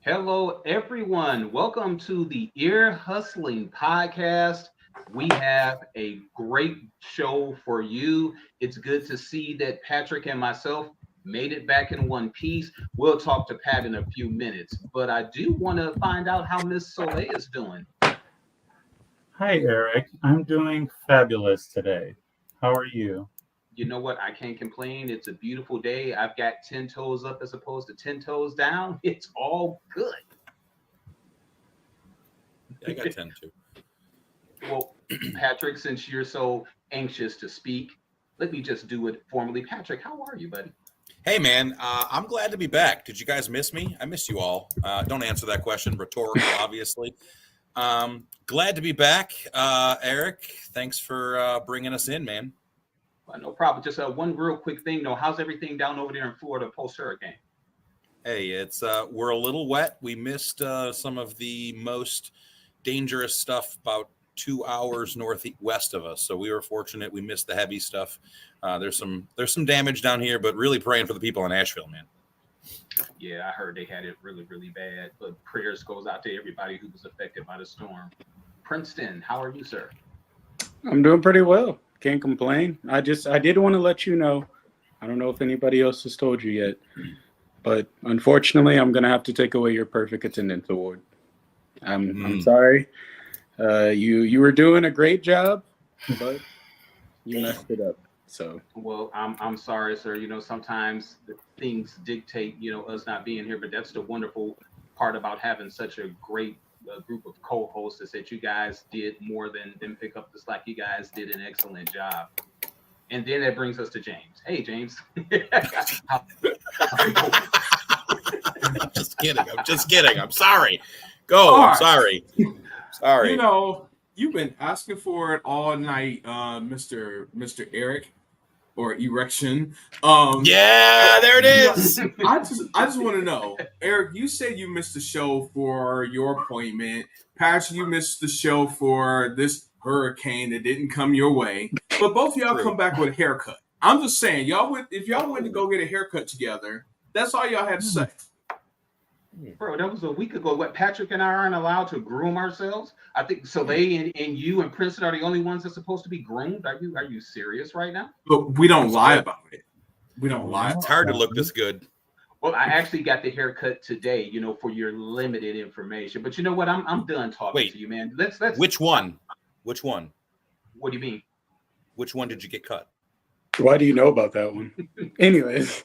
Hello, everyone. Welcome to the Ear Hustling Podcast. We have a great show for you. It's good to see that Patrick and myself made it back in one piece. We'll talk to Pat in a few minutes, but I do want to find out how Miss Soleil is doing. Hi, Eric. I'm doing fabulous today. How are you? You know what? I can't complain. It's a beautiful day. I've got 10 toes up as opposed to 10 toes down. It's all good. Yeah, I got 10 too. Well, Patrick, since you're so anxious to speak, let me just do it formally. Patrick, how are you, buddy? Hey, man, I'm glad to be back. Did you guys miss me? I miss you all. Don't answer that question. Rhetorical, obviously. Glad to be back. Eric, thanks for bringing us in, man. No problem. Just one real quick thing. No, how's everything down over there in Florida post hurricane? Hey, it's we're a little wet. We missed some of the most dangerous stuff about 2 hours northwest of us. So we were fortunate. We missed the heavy stuff. There's some damage down here, but really praying for the people in Asheville, man. Yeah, I heard they had it really, really bad. But prayers goes out to everybody who was affected by the storm. Princeton, how are you, sir? I'm doing pretty well. Can't complain. I did want to let you know. I don't know if anybody else has told you yet, but unfortunately, I'm gonna have to take away your perfect attendance award. I'm sorry. You were doing a great job, but you messed it up. So Well, I'm sorry, sir. Sometimes the things dictate, us not being here, but that's the wonderful part about having such a great group of co-hosts is that you guys did more than pick up the slack. You guys did an excellent job. And then that brings us to James. Hey, James. How- I'm just kidding. I'm just kidding. I'm sorry. Go. All I'm right. sorry. Sorry. You've been asking for it all night, Mr. Eric, or Erection. Yeah, there it is. I just want to know, Eric. You said you missed the show for your appointment. Patrick, you missed the show for this hurricane that didn't come your way. But both of y'all True. come back with a haircut. I'm just saying, if y'all went to go get a haircut together, that's all y'all had to say. Bro, that was a week ago. What, Patrick and I aren't allowed to groom ourselves? I think Soleil and you and Princeton are the only ones that's supposed to be groomed. Are you serious right now? But we don't lie about it. We don't lie. It's hard to look this good. Well, I actually got the haircut today, for your limited information. But you know what? I'm done talking Wait. to you, man. Let's Which one? Which one? What do you mean? Which one did you get cut? why do you know about that one? Anyways,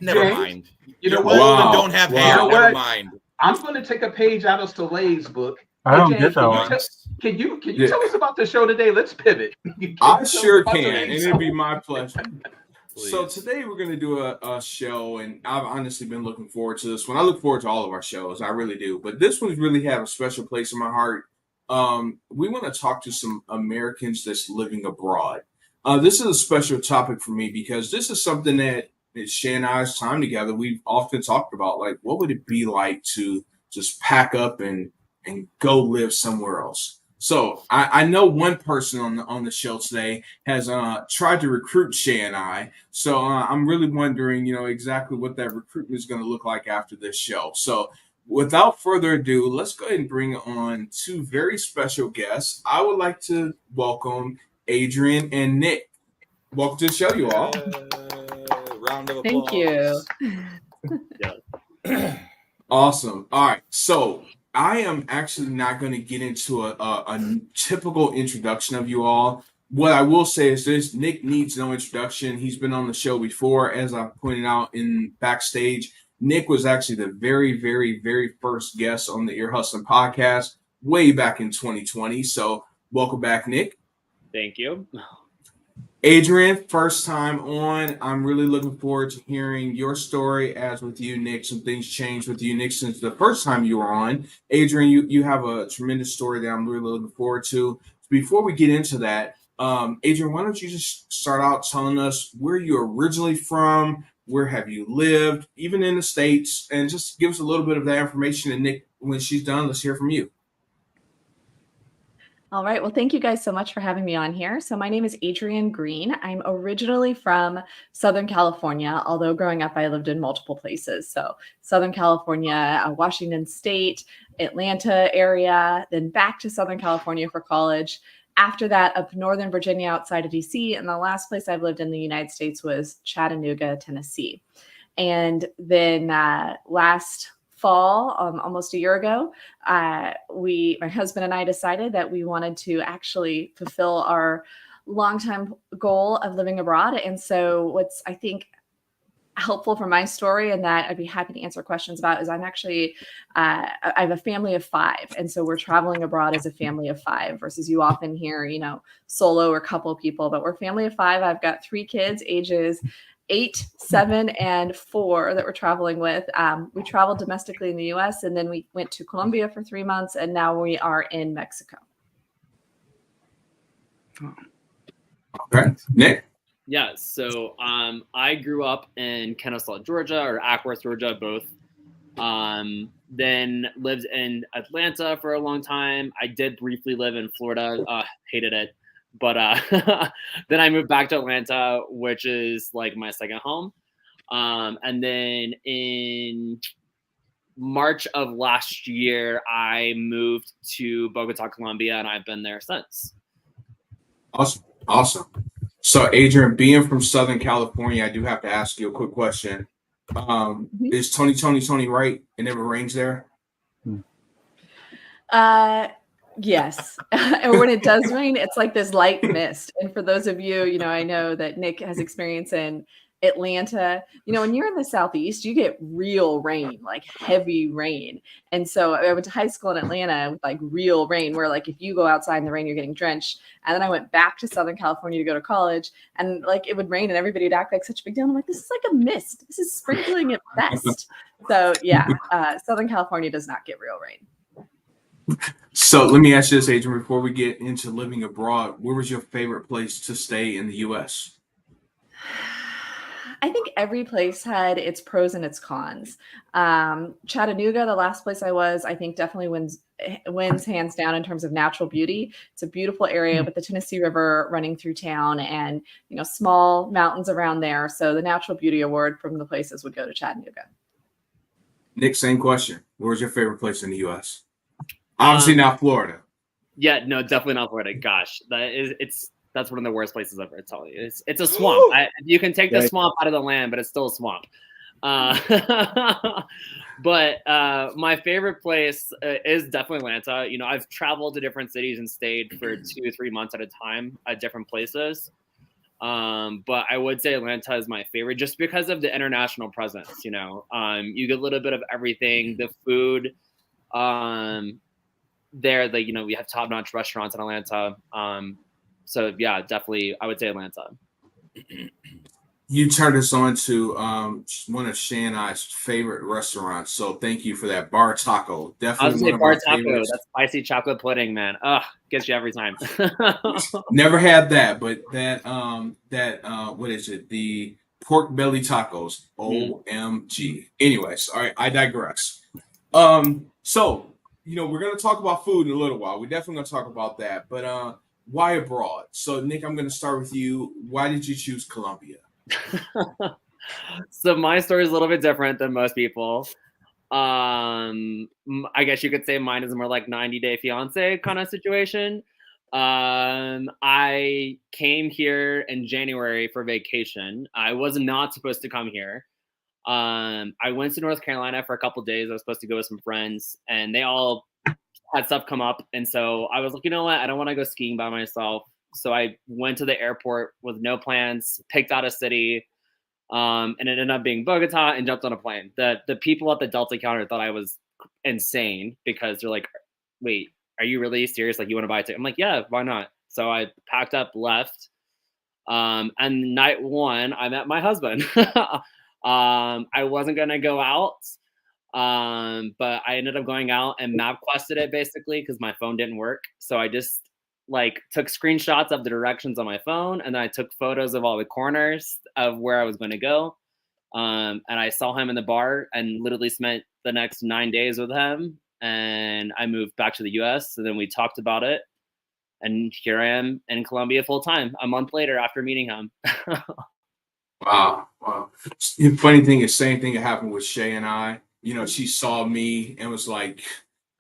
Never James, mind. You know You're what? old and Wow. don't have Wow. hair. You know Never what? mind. I'm going to take a page out of Soleil's book. I don't James, get that can you one. tell- Can you Yeah. tell us about the show today? Let's pivot. I Tell us sure about can, and today's it'd be show. my pleasure. So Please. today we're going to do a show, and I've honestly been looking forward to this one. I look forward to all of our shows, I really do. But this one's really have a special place in my heart. We want to talk to some Americans that's living abroad. This is a special topic for me because this is something that Shay and I's time together, we've often talked about. Like, what would it be like to just pack up and go live somewhere else? So I know one person on the show today has tried to recruit Shay and I. So I'm really wondering, exactly what that recruitment is going to look like after this show. So without further ado, let's go ahead and bring on two very special guests. I would like to welcome Adrian and Nick. Welcome to the show, you all. Round of applause. Thank you. Awesome. All right. So I am actually not going to get into a typical introduction of you all. What I will say is this: Nick needs no introduction. He's been on the show before, as I pointed out in backstage. Nick was actually the very, very, very first guest on the Ear Hustling podcast way back in 2020. So welcome back, Nick. Thank you. Adrian, first time on. I'm really looking forward to hearing your story. As with you, Nick, some things changed with you, Nick, since the first time you were on. Adrian, you have a tremendous story that I'm really looking forward to. Before we get into that, Adrian, why don't you just start out telling us where you're originally from, where have you lived, even in the States, and just give us a little bit of that information. And Nick, when she's done, let's hear from you. All right. Well, thank you guys so much for having me on here. So my name is Adrienne Green. I'm originally from Southern California, although growing up I lived in multiple places. So Southern California, Washington State, Atlanta area, then back to Southern California for college. After that, up Northern Virginia outside of DC. And the last place I've lived in the United States was Chattanooga, Tennessee. And then last fall, almost a year ago, my husband and I decided that we wanted to actually fulfill our longtime goal of living abroad. And so what's, I think, helpful for my story and that I'd be happy to answer questions about is I'm actually, I have a family of 5. And so we're traveling abroad as a family of 5 versus you often hear, solo or couple people, but we're a family of 5. I've got 3 kids, ages 8, 7, and 4 that we're traveling with. We traveled domestically in the US and then we went to Colombia for 3 months and now we are in Mexico. Okay, Nick. Yeah, so I grew up in Kennesaw, Georgia, or Ackworth, Georgia, both. Then lived in Atlanta for a long time. I did briefly live in Florida, hated it. But then I moved back to Atlanta, which is like my second home. And then in March of last year, I moved to Bogota, Colombia, and I've been there since. Awesome. So, Adrienne, being from Southern California, I do have to ask you a quick question. Is Tony right? It never rains there? Yes. And when it does rain, it's like this light mist. And for those of you, I know that Nick has experience in Atlanta. When you're in the Southeast, you get real rain, like heavy rain. And so I went to high school in Atlanta with like real rain where like if you go outside in the rain, you're getting drenched. And then I went back to Southern California to go to college and like it would rain and everybody would act like such a big deal. And I'm like, this is like a mist. This is sprinkling at best. So yeah, Southern California does not get real rain. So let me ask you this, Adrienne, before we get into living abroad, where was your favorite place to stay in the U.S.? I think every place had its pros and its cons. Chattanooga, the last place I was, I think definitely wins hands down in terms of natural beauty. It's a beautiful area with the Tennessee River running through town and, small mountains around there. So the natural beauty award from the places would go to Chattanooga. Nick, same question. Where's your favorite place in the U.S.? Obviously not Florida. Yeah, no, definitely not Florida. Gosh, that's one of the worst places ever. I tell you, it's a swamp. You can take the swamp out of the land, but it's still a swamp. But my favorite place is definitely Atlanta. I've traveled to different cities and stayed for 2 or 3 months at a time at different places. But I would say Atlanta is my favorite just because of the international presence. You get a little bit of everything. The food, there, we have top-notch restaurants in Atlanta. So yeah, definitely, I would say Atlanta. You turned us on to one of Shan and I's favorite restaurants. So thank you for that. Bar Taco. Definitely one of Bar our Taco. favorites. That's spicy chocolate pudding, man. Ugh, gets you every time. Never had that, but what is it? The pork belly tacos. OMG. Anyways, all right, I digress. So, we're going to talk about food in a little while. We're definitely going to talk about that. But why abroad? So, Nick, I'm going to start with you. Why did you choose Colombia? So my story is a little bit different than most people. I guess you could say mine is more like 90 Day Fiance kind of situation. I came here in January for vacation. I was not supposed to come here. I went to North Carolina for a couple days. I was supposed to go with some friends, and they all had stuff come up. And so I was like, you know what? I don't want to go skiing by myself. So I went to the airport with no plans, picked out a city, and it ended up being Bogota, and jumped on a plane. The people at the Delta counter thought I was insane because they're like, wait, are you really serious? Like, you want to buy a ticket? I'm like, yeah, why not? So I packed up, left. And night one, I met my husband. I wasn't going to go out. But I ended up going out and map quested it basically because my phone didn't work. So I just took screenshots of the directions on my phone, and then I took photos of all the corners of where I was going to go. And I saw him in the bar and literally spent the next 9 days with him. And I moved back to the US. So then we talked about it. And here I am in Colombia full time a month later after meeting him. Wow. Wow. The funny thing is, same thing that happened with Shay and I. She saw me and was like,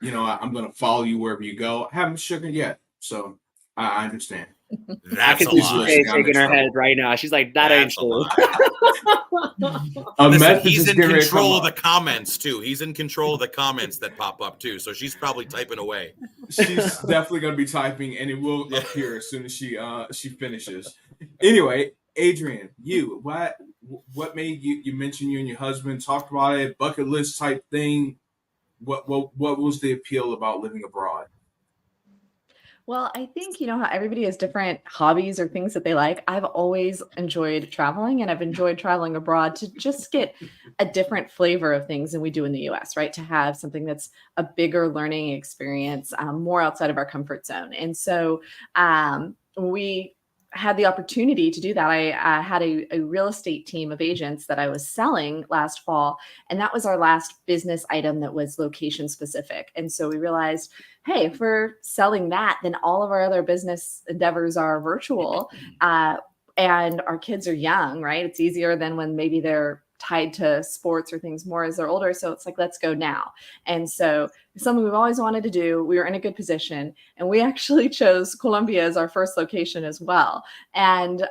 I'm going to follow you wherever you go. I haven't shook her yet. So I understand. I That's can a see She's lie. Shay listening. I'm in shaking her trouble. head right now. She's like, that ain't That's a true. lie. A Listen, message he's is in getting ready to come control of the up. comments too. He's in control of the comments that pop up too. So she's probably typing away. She's definitely going to be typing, and it will Yeah. appear as soon as she finishes. Anyway, Adrian, what made you mention you and your husband talked about it, bucket list type thing? What was the appeal about living abroad? Well, I think, how everybody has different hobbies or things that they like. I've always enjoyed traveling, and I've enjoyed traveling abroad to just get a different flavor of things than we do in the US, right? To have something that's a bigger learning experience, more outside of our comfort zone. And so we had the opportunity to do that. I had a real estate team of agents that I was selling last fall, and that was our last business item that was location specific. And so we realized, hey, if we're selling that, then all of our other business endeavors are virtual, and our kids are young, right? It's easier than when maybe they're tied to sports or things more as they're older. So it's like, let's go now. And so it's something we've always wanted to do. We were in a good position, and we actually chose Colombia as our first location as well. And,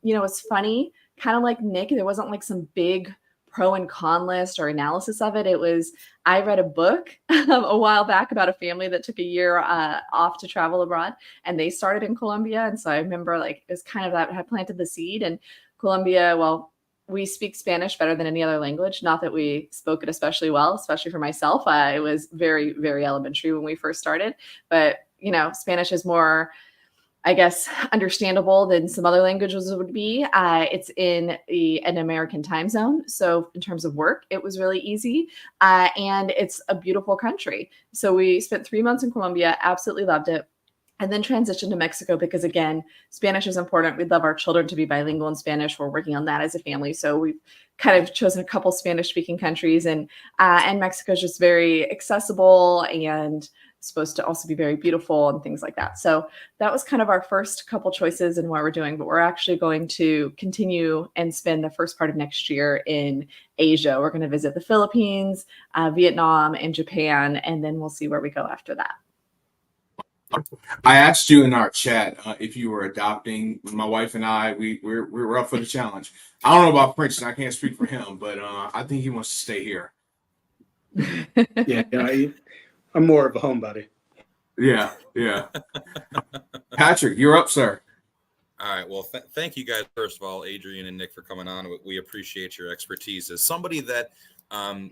it's funny, kind of like Nick, there wasn't like some big pro and con list or analysis of it. It was, I read a book a while back about a family that took a year off to travel abroad, and they started in Colombia. And so I remember like, it was kind of that had planted the seed. And Colombia, well, we speak Spanish better than any other language. Not that we spoke it especially well, especially for myself. I was very, very elementary when we first started. But, Spanish is more, I guess, understandable than some other languages would be. It's in an American time zone. So in terms of work, it was really easy. And it's a beautiful country. So we spent 3 months in Colombia, absolutely loved it. And then transitioned to Mexico because, again, Spanish is important. We'd love our children to be bilingual in Spanish. We're working on that as a family. So we've kind of chosen a couple Spanish-speaking countries. And Mexico is just very accessible and supposed to also be very beautiful and things like that. So that was kind of our first couple choices and what we're doing. But we're actually going to continue and spend the first part of next year in Asia. We're going to visit the Philippines, Vietnam, and Japan, and then we'll see where we go after that. I asked you in our chat if you were adopting. My wife and I, we're up for the challenge. I don't know about Princeton. I can't speak for him, but I think he wants to stay here. Yeah, I'm more of a homebody. Yeah. Patrick, you're up, sir. All right. Well, thank you guys, first of all, Adrian and Nick, for coming on. We appreciate your expertise. As somebody that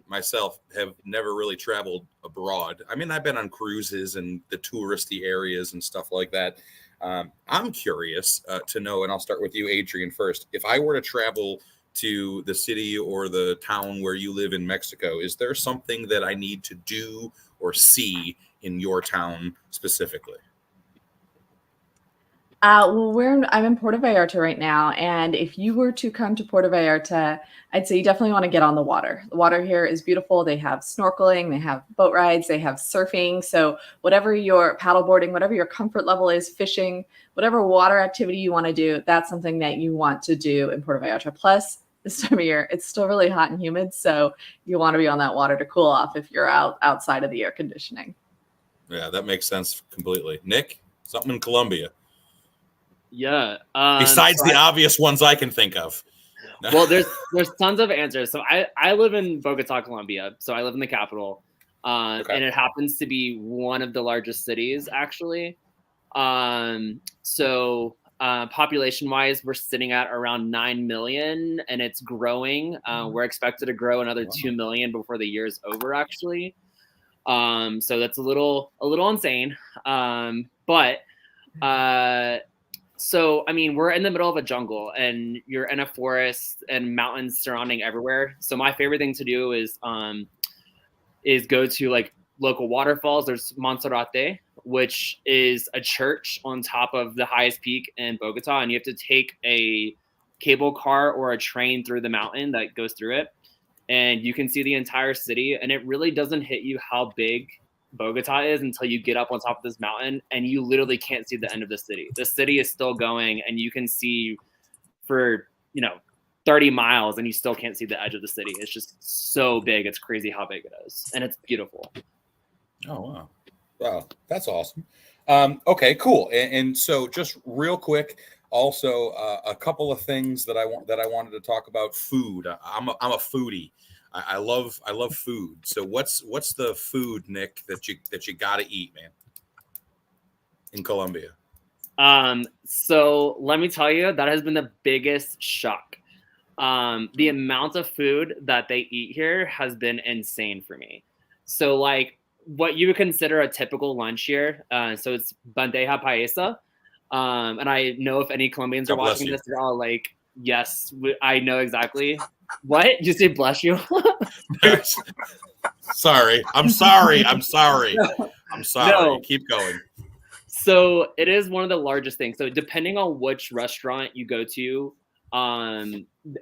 myself have never really traveled abroad. I mean, I've been on cruises and the touristy areas and stuff like that. I'm curious to know, and I'll start with you, Adrian, first. If I were to travel to the city or the town where you live in Mexico, is there something that I need to do or see in your town specifically? I'm in Puerto Vallarta right now, and if you were to come to Puerto Vallarta, I'd say you definitely want to get on the water. The water here is beautiful. They have snorkeling, they have boat rides, they have surfing. So whatever your paddleboarding, whatever your comfort level is, fishing, whatever water activity you want to do, that's something that you want to do in Puerto Vallarta. Plus, this time of year, it's still really hot and humid, so you want to be on that water to cool off if you're outside of the air conditioning. Yeah, that makes sense completely. Nick, something in Colombia. Yeah. Besides the obvious ones I can think of. Well, there's tons of answers. So I live in Bogota, Colombia. So I live in the capital. Okay. And it happens to be one of the largest cities, actually. Population-wise, we're sitting at around 9 million, and it's growing. We're expected to grow another 2 million before the year's over, actually. So that's a little insane. So, I mean, we're in the middle of a jungle, and you're in a forest and mountains surrounding everywhere. So my favorite thing to do is go to like local waterfalls. There's Monserrate, which is a church on top of the highest peak in Bogota, and you have to take a cable car or a train through the mountain that goes through it, and you can see the entire city. And it really doesn't hit you how big Bogota is until you get up on top of this mountain and you literally can't see the end of the city. The city is still going and you can see for, 30 miles and you still can't see the edge of the city. It's just so big. It's crazy how big it is. And it's beautiful. Oh, wow. Wow. That's awesome. Okay, cool. And so just real quick, also a couple of things that I wanted to talk about. Food. I'm a foodie. I love food. So what's the food, Nick, that you got to eat, man, in Colombia? So let me tell you, that has been the biggest shock. The amount of food that they eat here has been insane for me. So like what you would consider a typical lunch here. So it's bandeja paisa. And I know if any Colombians are watching this, they're all like, yes, I know exactly. What? Did you say bless you? Sorry. I'm sorry. No. Keep going. So it is one of the largest things. So depending on which restaurant you go to,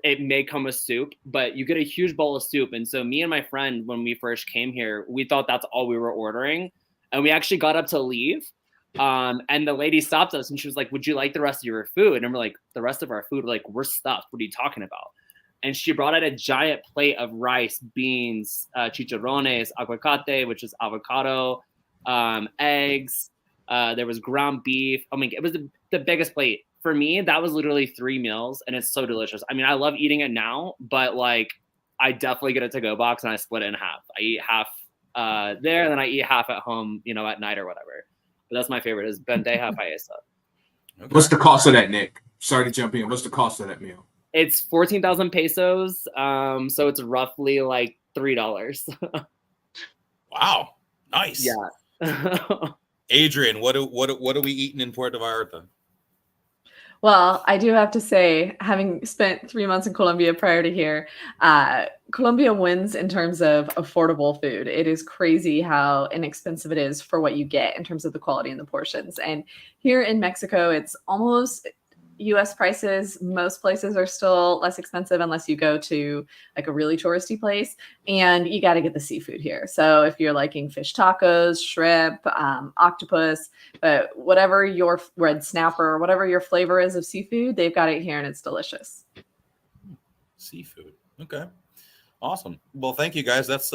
it may come with soup, but you get a huge bowl of soup. And so me and my friend, when we first came here, we thought that's all we were ordering. And we actually got up to leave. And the lady stopped us and she was like, would you like the rest of your food? And we're like, the rest of our food? We're like, we're stuffed. What are you talking about? And she brought out a giant plate of rice, beans, chicharrones, aguacate, which is avocado, eggs. There was ground beef. I mean, it was the biggest plate. For me, that was literally 3 meals, and it's so delicious. I mean, I love eating it now, but like, I definitely get a to-go box and I split it in half. I eat half there, and then I eat half at home, at night or whatever. But that's my favorite, is bandeja paisa. Okay. What's the cost of that, Nick? Sorry to jump in. What's the cost of that meal? It's 14,000 pesos, so it's roughly like $3. Wow, nice. Yeah. Adrian, what are we eating in Puerto Vallarta? Well, I do have to say, having spent 3 months in Colombia prior to here, Colombia wins in terms of affordable food. It is crazy how inexpensive it is for what you get in terms of the quality and the portions. And here in Mexico, it's almost US prices. Most places are still less expensive unless you go to like a really touristy place, and you got to get the seafood here. So if you're liking fish tacos, shrimp, octopus, but whatever your red snapper, whatever your flavor is of seafood, they've got it here and it's delicious. Seafood. Okay. Awesome. Well, thank you guys. That's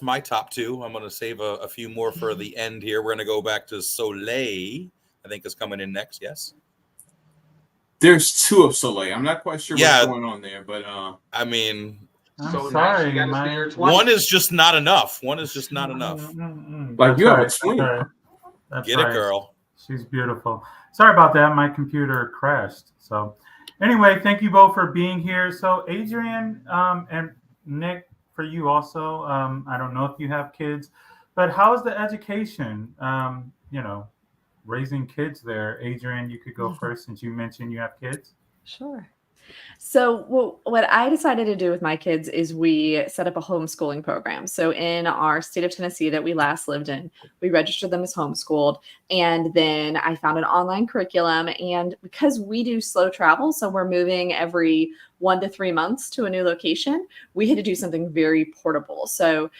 my top two. I'm going to save a few more for the end here. We're going to go back to Soleil. I think is coming in next. Yes. There's two of Soleil. I'm not quite sure what's going on there, but I mean, so sorry, nice. One is just not enough. Like that's you have a twin. That's Get it, girl. She's beautiful. Sorry about that. My computer crashed. So anyway, thank you both for being here. So Adrian and Nick, for you also, I don't know if you have kids, but how's the education? Raising kids there. Adrian, you could go first since you mentioned you have kids. Sure. So what I decided to do with my kids is we set up a homeschooling program. So in our state of Tennessee that we last lived in, we registered them as homeschooled. And then I found an online curriculum. And because we do slow travel, so we're moving every 1 to 3 months to a new location, we had to do something very portable. So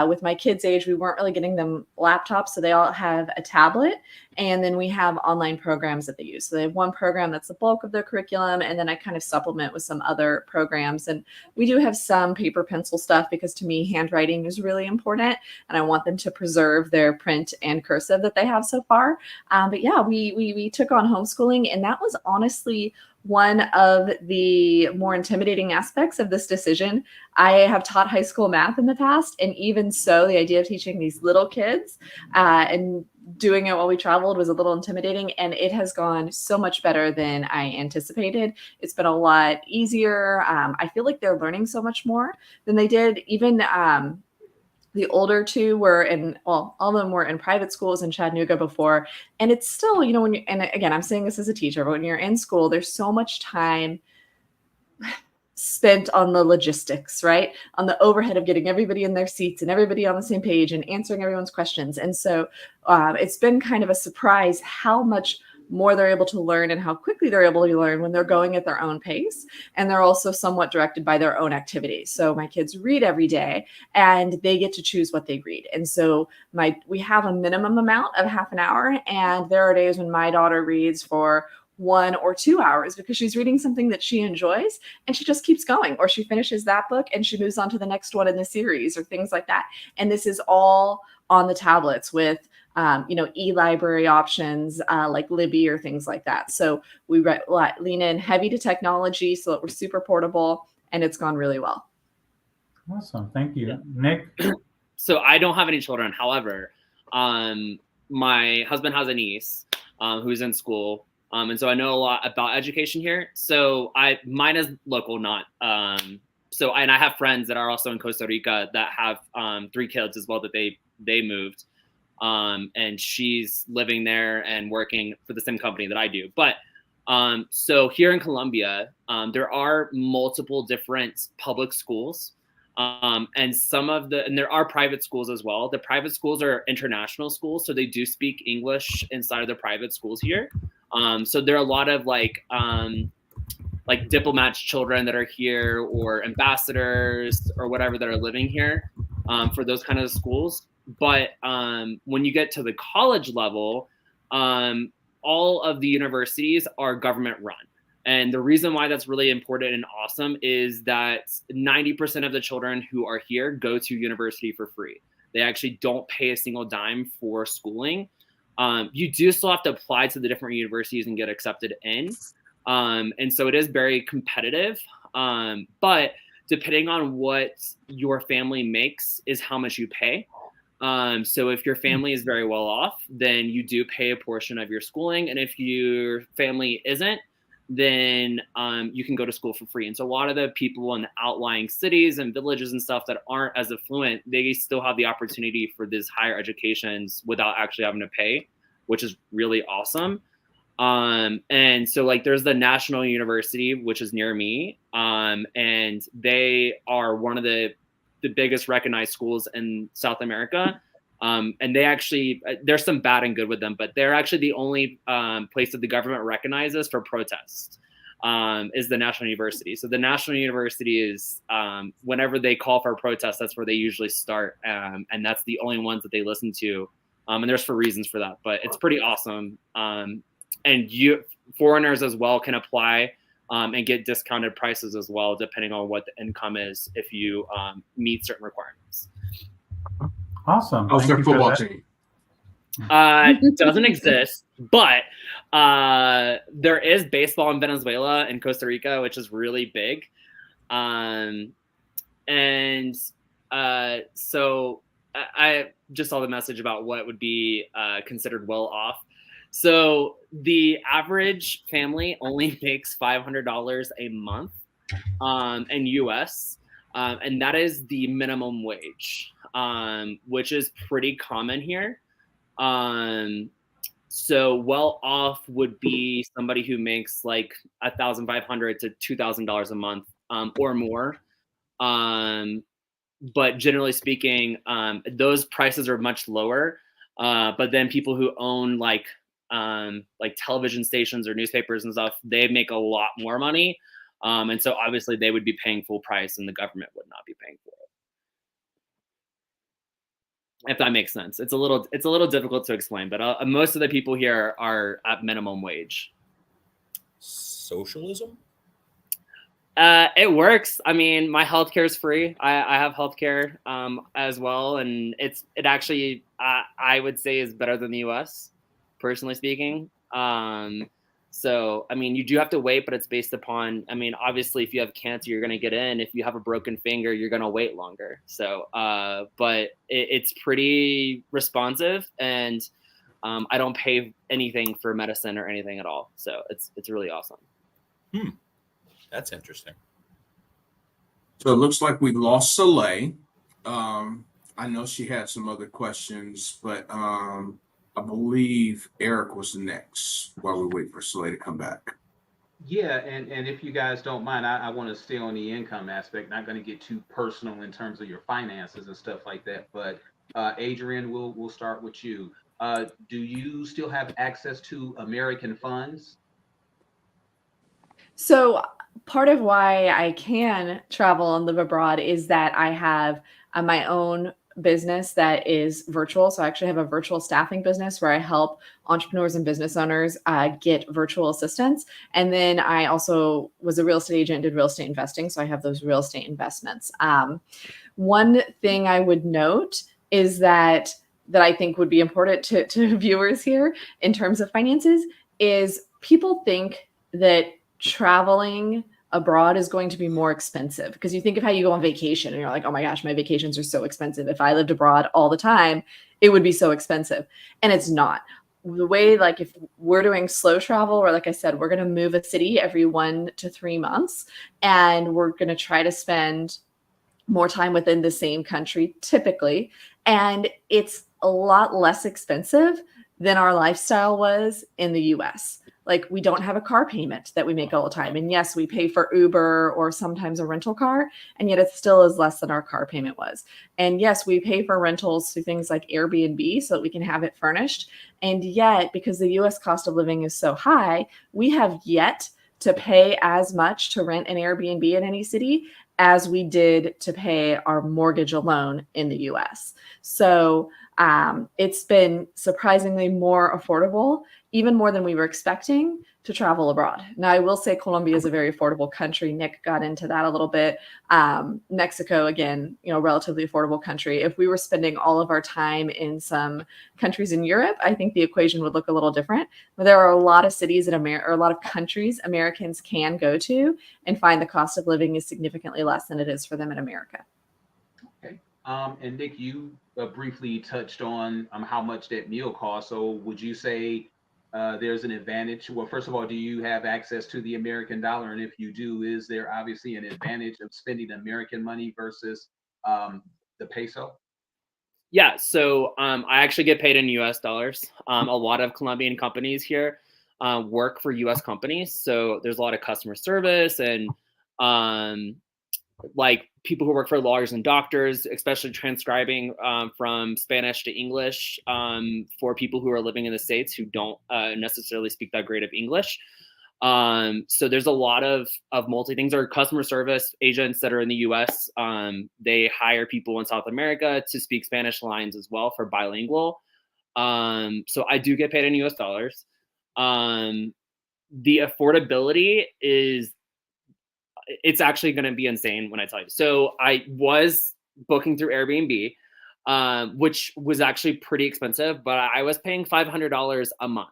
with my kids' age, we weren't really getting them laptops. So they all have a tablet. And then we have online programs that they use. So they have one program that's the bulk of their curriculum. And then I kind of supplement with some other programs. And we do have some paper pencil stuff because to me, handwriting is really important. And I want them to preserve their print and cursive that they have so far. But yeah, we took on homeschooling. And that was honestly one of the more intimidating aspects of this decision. I have taught high school math in the past. And even so, the idea of teaching these little kids and doing it while we traveled was a little intimidating, and it has gone so much better than I anticipated. It's been a lot easier. I feel like they're learning so much more than they did. Even the older two were all of them were in private schools in Chattanooga before. And it's still, when you, and again, I'm saying this as a teacher, but when you're in school, there's so much time spent on the logistics, right? On the overhead of getting everybody in their seats and everybody on the same page and answering everyone's questions. And so it's been kind of a surprise how much more they're able to learn and how quickly they're able to learn when they're going at their own pace. And they're also somewhat directed by their own activities. So my kids read every day and they get to choose what they read. And so we have a minimum amount of half an hour. And there are days when my daughter reads for 1 or 2 hours because she's reading something that she enjoys and she just keeps going, or she finishes that book and she moves on to the next one in the series or things like that. And this is all on the tablets with e-library options like Libby or things like that. So we lean in heavy to technology so that we're super portable, and it's gone really well. Awesome. Thank you. Nick? So I don't have any children. However, my husband has a niece who's in school. And so I know a lot about education here. So mine is local, not. And I have friends that are also in Costa Rica that have 3 kids as well that they moved. And she's living there and working for the same company that I do. But so here in Colombia, there are multiple different public schools. And there are private schools as well. The private schools are international schools, so they do speak English inside of the private schools here. So there are a lot of like diplomats' children that are here, or ambassadors or whatever that are living here for those kind of schools. But when you get to the college level, all of the universities are government run. And the reason why that's really important and awesome is that 90% of the children who are here go to university for free. They actually don't pay a single dime for schooling. You do still have to apply to the different universities and get accepted in. And so it is very competitive. But depending on what your family makes is how much you pay. So if your family is very well off, then you do pay a portion of your schooling. And if your family isn't, then you can go to school for free. And so a lot of the people in the outlying cities and villages and stuff that aren't as affluent, they still have the opportunity for these higher educations without actually having to pay, which is really awesome. And so like there's the National University, which is near me. And they are one of the biggest recognized schools in South America. And they actually, there's some bad and good with them, but they're actually the only place that the government recognizes for protest is the National University. So the National University is, whenever they call for a protest, that's where they usually start. And that's the only ones that they listen to. And there's for reasons for that, but it's pretty awesome. And foreigners as well can apply and get discounted prices as well, depending on what the income is, if you meet certain requirements. Awesome. How's their football team? Doesn't exist, but there is baseball in Venezuela and Costa Rica, which is really big. So I just saw the message about what would be considered well off. So the average family only makes $500 a month in US, and that is the minimum wage, which is pretty common here. So well off would be somebody who makes like $1,500 to $2,000 a month or more. But generally speaking, those prices are much lower. But then people who own like television stations or newspapers and stuff, they make a lot more money. And so obviously they would be paying full price and the government would not be paying for it. If that makes sense. It's a little difficult to explain, but most of the people here are at minimum wage. Socialism? It works. I mean, my healthcare is free. I have healthcare as well, and it actually I would say is better than the US, personally speaking. So I mean, you do have to wait, but it's based upon. I mean, obviously, if you have cancer, you're going to get in. If you have a broken finger, you're going to wait longer. So, but it's pretty responsive, and I don't pay anything for medicine or anything at all. So it's really awesome. That's interesting. So it looks like we lost Soleil. I know she had some other questions, but I believe Eric was next while we wait for Soleil to come back. Yeah, and if you guys don't mind, I want to stay on the income aspect. Not going to get too personal in terms of your finances and stuff like that. But Adrian, we'll start with you. do you still have access to American funds? So part of why I can travel and live abroad is that I have my own business that is virtual. So I actually have a virtual staffing business where I help entrepreneurs and business owners get virtual assistance. And then I also was a real estate agent, did real estate investing. So I have those real estate investments. One thing I would note is that I think would be important to viewers here in terms of finances is people think that traveling abroad is going to be more expensive because you think of how you go on vacation and you're like, oh my gosh, my vacations are so expensive. If I lived abroad all the time, it would be so expensive. And it's not. The way, like, if we're doing slow travel, or like I said, we're going to move a city every 1 to 3 months, and we're going to try to spend more time within the same country typically. And it's a lot less expensive than our lifestyle was in the US. Like, we don't have a car payment that we make all the time. And yes, we pay for Uber or sometimes a rental car, and yet it still is less than our car payment was. And yes, we pay for rentals through things like Airbnb so that we can have it furnished. And yet, because the US cost of living is so high, we have yet to pay as much to rent an Airbnb in any city as we did to pay our mortgage alone in the US. So it's been surprisingly more affordable, even more than we were expecting, to travel abroad. Now, I will say Colombia is a very affordable country. Nick got into that a little bit. Mexico, again, relatively affordable country. If we were spending all of our time in some countries in Europe, I think the equation would look a little different. But there are a lot of cities in America, or a lot of countries Americans can go to and find the cost of living is significantly less than it is for them in America. Okay. And Nick, you briefly touched on how much that meal costs. So would you say there's an advantage? Well, first of all, do you have access to the American dollar? And if you do, is there obviously an advantage of spending American money versus the peso? Yeah, so I actually get paid in US dollars. A lot of Colombian companies here work for US companies. So there's a lot of customer service and like people who work for lawyers and doctors, especially transcribing from Spanish to English for people who are living in the States who don't necessarily speak that great of English. So there's a lot of multi things. Or customer service agents that are in the US. They hire people in South America to speak Spanish lines as well for bilingual. So I do get paid in US dollars. The affordability is, it's actually going to be insane when I tell you. So I was booking through Airbnb, which was actually pretty expensive, but I was paying $500 a month,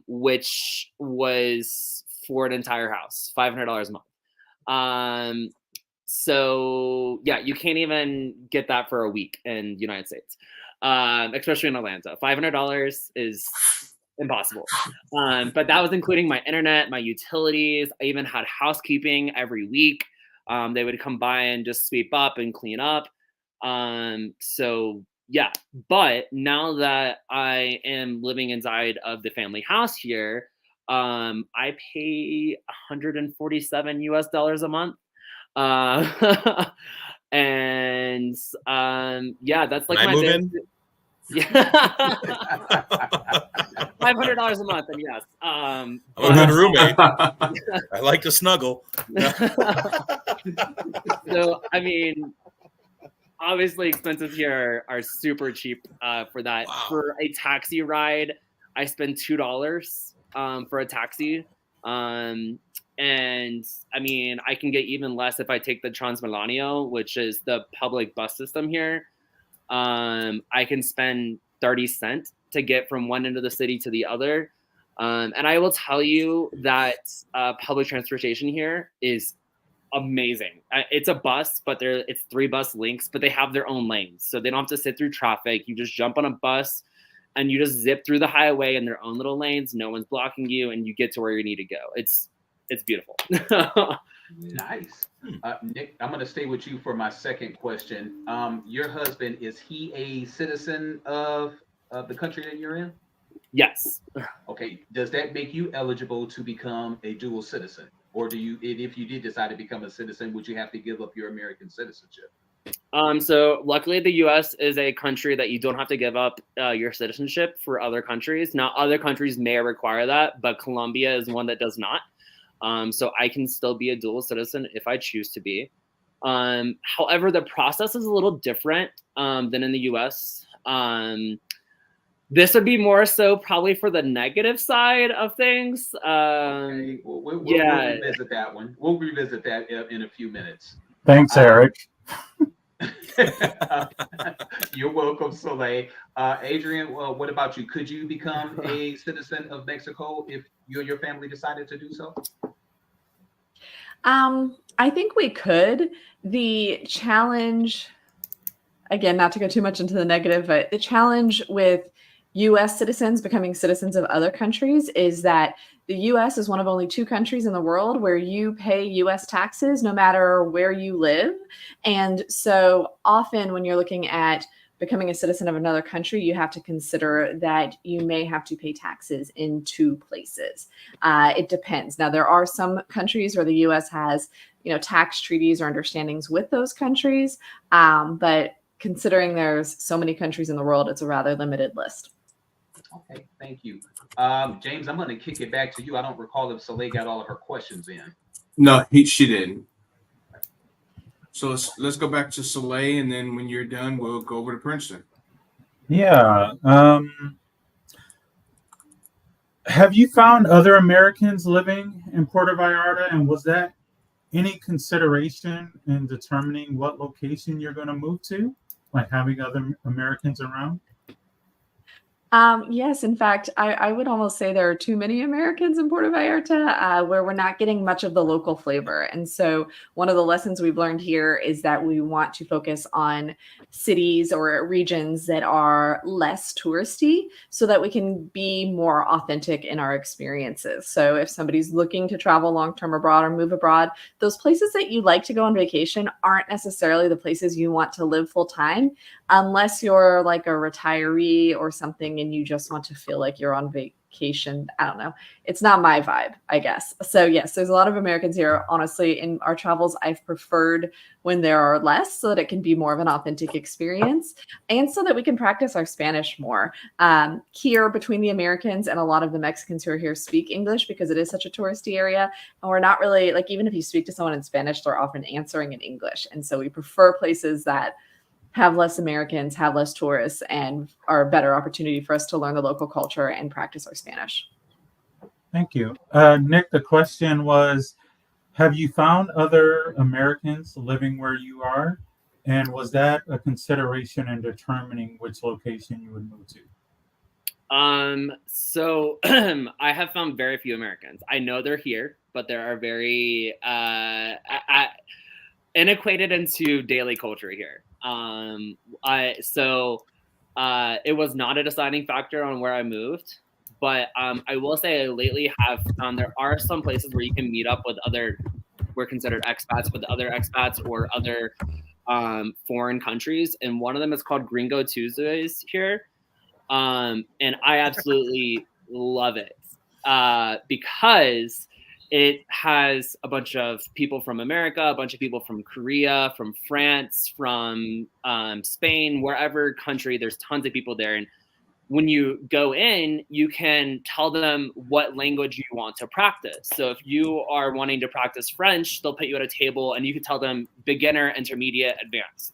which was for an entire house, $500 a month. So yeah, you can't even get that for a week in the United States, especially in Atlanta. $500 is impossible. But that was including my internet, my utilities. I even had housekeeping every week. They would come by and just sweep up and clean up. So yeah, but now that I am living inside of the family house here, I pay 147 US dollars a month. And yeah, that's like Can I my move big, in? yeah. $500 a month, and yes. I'm a good roommate. I like to snuggle. So, I mean, obviously expenses here are super cheap for that. Wow. For a taxi ride, I spend $2 for a taxi. And I mean, I can get even less if I take the Transmilenio, which is the public bus system here. I can spend 30 cents to get from one end of the city to the other. And I will tell you that public transportation here is amazing. It's a bus, but it's 3 bus links, but they have their own lanes. So they don't have to sit through traffic. You just jump on a bus and you just zip through the highway in their own little lanes. No one's blocking you, and you get to where you need to go. It's beautiful. Nice. Nick, I'm going to stay with you for my second question. Your husband, is he a citizen of the country that you're in? Yes. Okay. Does that make you eligible to become a dual citizen? Or do you, if you did decide to become a citizen, would you have to give up your American citizenship? So luckily, the U.S. is a country that you don't have to give up your citizenship for other countries. Now, other countries may require that, but Colombia is one that does not. So I can still be a dual citizen if I choose to be. However, the process is a little different than in the U.S. This would be more so probably for the negative side of things. Okay. We'll revisit that one. We'll revisit that in a few minutes. Thanks, Eric. You're welcome, Soleil. Adrian, well, what about you? Could you become a citizen of Mexico if you and your family decided to do so? I think we could. The challenge, again, not to go too much into the negative, but the challenge with US citizens becoming citizens of other countries is that the US is one of only 2 countries in the world where you pay US taxes no matter where you live. And so often when you're looking at becoming a citizen of another country, you have to consider that you may have to pay taxes in 2 places. It depends. Now, there are some countries where the US has, tax treaties or understandings with those countries, but considering there's so many countries in the world, it's a rather limited list. Okay, thank you. James, I'm going to kick it back to you. I don't recall if Soleil got all of her questions in. No, she didn't. So let's go back to Soleil, and then when you're done, we'll go over to Princeton. Yeah. Have you found other Americans living in Puerto Vallarta, and was that any consideration in determining what location you're going to move to, like having other Americans around? Yes, in fact, I would almost say there are too many Americans in Puerto Vallarta where we're not getting much of the local flavor. And so one of the lessons we've learned here is that we want to focus on cities or regions that are less touristy so that we can be more authentic in our experiences. So if somebody's looking to travel long-term abroad or move abroad, those places that you like to go on vacation aren't necessarily the places you want to live full time, unless you're like a retiree or something and you just want to feel like you're on vacation. I don't know. It's not my vibe, I guess. So yes, there's a lot of Americans here. Honestly, in our travels, I've preferred when there are less so that it can be more of an authentic experience and so that we can practice our Spanish more. Here between the Americans and a lot of the Mexicans who are here speak English because it is such a touristy area. And we're not really like, even if you speak to someone in Spanish, they're often answering in English. And so we prefer places that have less Americans, have less tourists, and are a better opportunity for us to learn the local culture and practice our Spanish. Thank you. Nick, the question was, have you found other Americans living where you are? And was that a consideration in determining which location you would move to? So I have found very few Americans. I know they're here, but there are very integrated into daily culture here. It was not a deciding factor on where I moved, but I will say I lately have found there are some places where you can meet up with we're considered expats, with other expats or other foreign countries, and one of them is called Gringo Tuesdays here, and I absolutely love it because it has a bunch of people from America, a bunch of people from Korea, from France, from Spain, wherever country, there's tons of people there. And when you go in, you can tell them what language you want to practice. So if you are wanting to practice French, they'll put you at a table and you can tell them beginner, intermediate, advanced.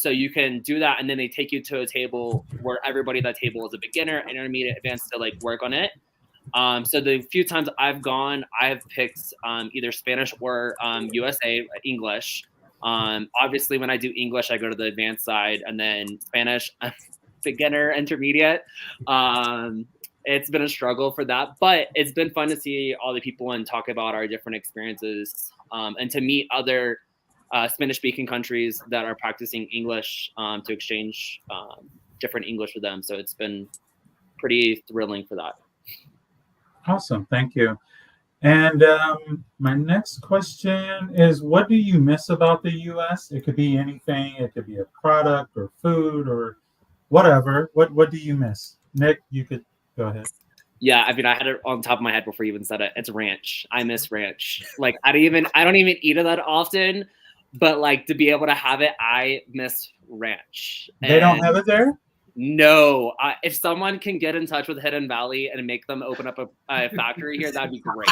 So you can do that. And then they take you to a table where everybody at that table is a beginner, intermediate, advanced to like work on it. So the few times I've gone, I've picked either Spanish or USA English. Obviously, when I do English, I go to the advanced side, and then Spanish, beginner, intermediate. It's been a struggle for that, but it's been fun to see all the people and talk about our different experiences and to meet other Spanish-speaking countries that are practicing English to exchange different English with them. So it's been pretty thrilling for that. Awesome. Thank you. And my next question is, what do you miss about the U.S.? It could be anything. It could be a product or food or whatever. What do you miss? Nick, you could go ahead. Yeah, I mean, I had it on top of my head before you even said it. It's ranch. I miss ranch. Like, I don't even eat it that often, but like to be able to have it, I miss ranch. They don't And have it there? no, if someone can get in touch with Hidden Valley and make them open up a factory here, that'd be great.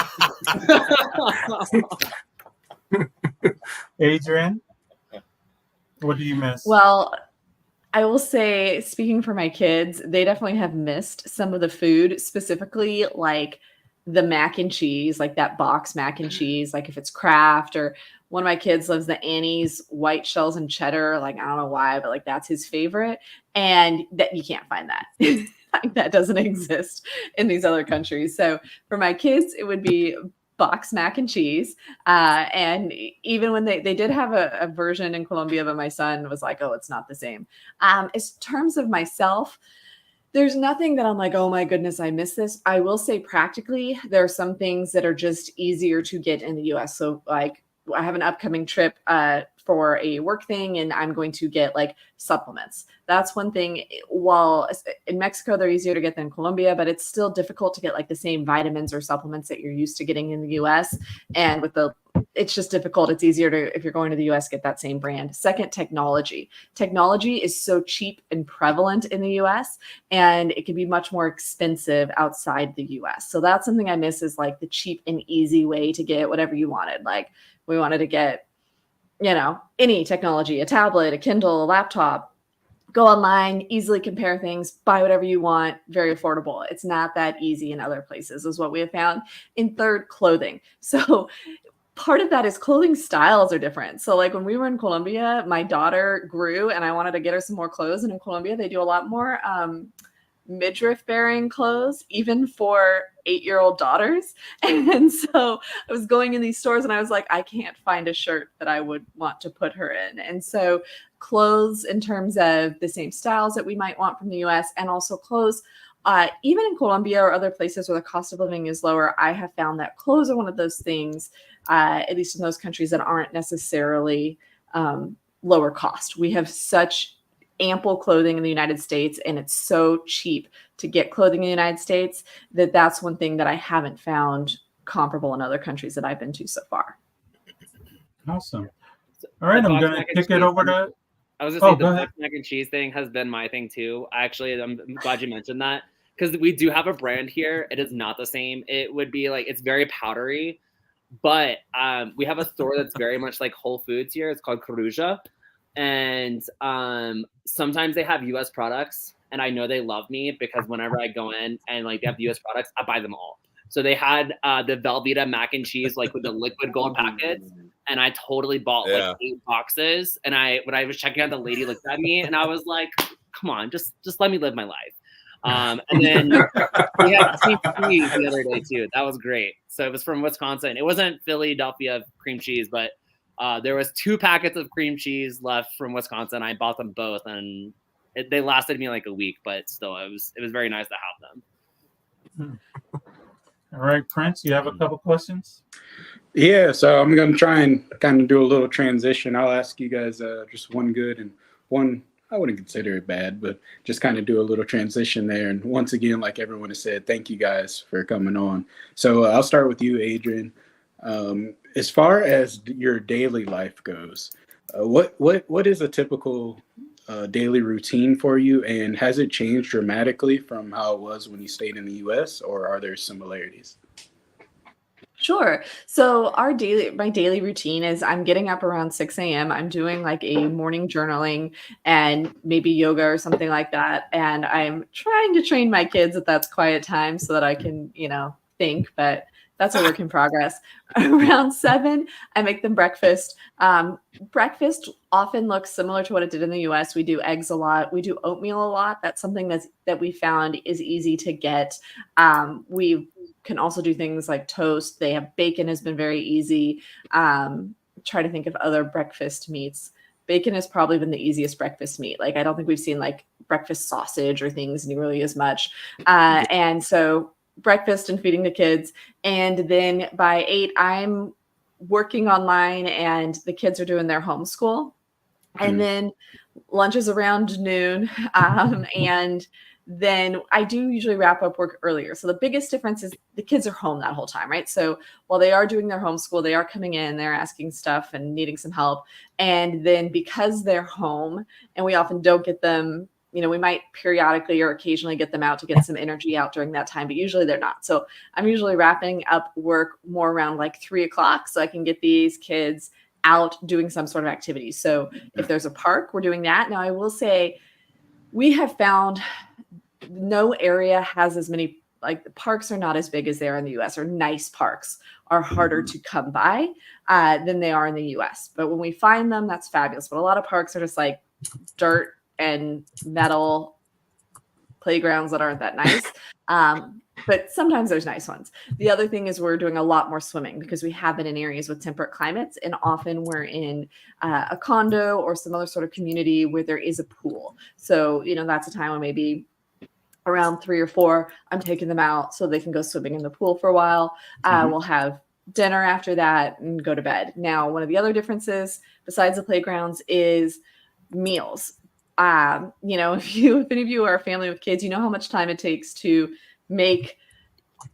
Adrian, what do you miss? Well, I will say, speaking for my kids, they definitely have missed some of the food, specifically like the mac and cheese, like that box mac and cheese, like if it's Kraft, or one of my kids loves the Annie's white shells and cheddar. Like, I don't know why, but like that's his favorite. And that you can't find that. Like, that doesn't exist in these other countries. So for my kids, it would be box mac and cheese. And even when they did have a version in Colombia, but my son was like, oh, it's not the same. As terms of myself, there's nothing that I'm like, oh my goodness, I miss this. I will say practically, there are some things that are just easier to get in the US. So like I have an upcoming trip for a work thing, and I'm going to get like supplements. That's one thing. While in Mexico, they're easier to get than Colombia, but it's still difficult to get like the same vitamins or supplements that you're used to getting in the US. And it's just difficult. It's easier to, if you're going to the US, get that same brand. Second, technology. Technology is so cheap and prevalent in the US, and it can be much more expensive outside the US. So that's something I miss, is like the cheap and easy way to get whatever you wanted. Like we wanted to get, any technology, a tablet, a Kindle, a laptop, go online, easily compare things, buy whatever you want, very affordable. It's not that easy in other places, is what we have found. In third, clothing. So part of that is clothing styles are different. So like when we were in Colombia, my daughter grew and I wanted to get her some more clothes. And in Colombia, they do a lot more midriff bearing clothes, even for 8-year-old daughters. And so I was going in these stores and I was like, I can't find a shirt that I would want to put her in. And so clothes in terms of the same styles that we might want from the US, and also clothes, even in Colombia or other places where the cost of living is lower, I have found that clothes are one of those things, at least in those countries, that aren't necessarily lower cost. We have such ample clothing in the United States, and it's so cheap to get clothing in the United States that that's one thing that I haven't found comparable in other countries that I've been to so far. Awesome. All right, I'm going to kick it over to... I was going to say the box mac and cheese thing has been my thing too. Actually, I'm glad you mentioned that, because we do have a brand here. It is not the same. It would be like, it's very powdery, but we have a store that's very much like Whole Foods here. It's called Coruja. And sometimes they have US products, and I know they love me because whenever I go in and like they have US products, I buy them all. So they had the Velveeta mac and cheese, like with the liquid gold packets, and I totally bought like 8 boxes. And when I was checking out, the lady looked at me and I was like, come on, just let me live my life. And then we had cream cheese the other day too. That was great. So it was from Wisconsin. It wasn't Philadelphia cream cheese, but there was 2 packets of cream cheese left from Wisconsin. I bought them both, and they lasted me like a week, but still, it was very nice to have them. All right, Prince, you have a couple questions? Yeah, so I'm going to try and kind of do a little transition. I'll ask you guys just one good and one I wouldn't consider it bad, but just kind of do a little transition there. And once again, like everyone has said, thank you guys for coming on. So I'll start with you, Adrian. As far as your daily life goes, what is a typical daily routine for you, and has it changed dramatically from how it was when you stayed in the US, or are there similarities? Sure. So my daily routine is I'm getting up around 6 a.m. I'm doing like a morning journaling and maybe yoga or something like that. And I'm trying to train my kids that that's quiet time so that I can, think, but that's a work in progress. Around 7, I make them breakfast. Breakfast often looks similar to what it did in the US. We do eggs a lot. We do oatmeal a lot. That's something that we found is easy to get. We can also do things like toast. They have bacon has been very easy. Try to think of other breakfast meats. Bacon has probably been the easiest breakfast meat. Like, I don't think we've seen like breakfast sausage or things nearly as much. And so breakfast and feeding the kids. And then by 8, I'm working online and the kids are doing their homeschool. And then lunch is around noon. And then I do usually wrap up work earlier. So the biggest difference is the kids are home that whole time, right? So while they are doing their homeschool, they are coming in, they're asking stuff and needing some help. And then because they're home and we often don't get them, we might periodically or occasionally get them out to get some energy out during that time, but usually they're not. So I'm usually wrapping up work more around like 3:00 so I can get these kids out doing some sort of activity. So if there's a park, we're doing that. Now I will say we have found no area has as many, like the parks are not as big as they are in the US, or nice parks are harder to come by than they are in the US. But when we find them, that's fabulous. But a lot of parks are just like dirt and metal playgrounds that aren't that nice. But sometimes there's nice ones. The other thing is we're doing a lot more swimming because we have been in areas with temperate climates, and often we're in a condo or some other sort of community where there is a pool. So, that's a time when maybe around 3 or 4, I'm taking them out so they can go swimming in the pool for a while. We'll have dinner after that and go to bed. Now, one of the other differences besides the playgrounds is meals. If any of you are a family with kids, you know how much time it takes to make,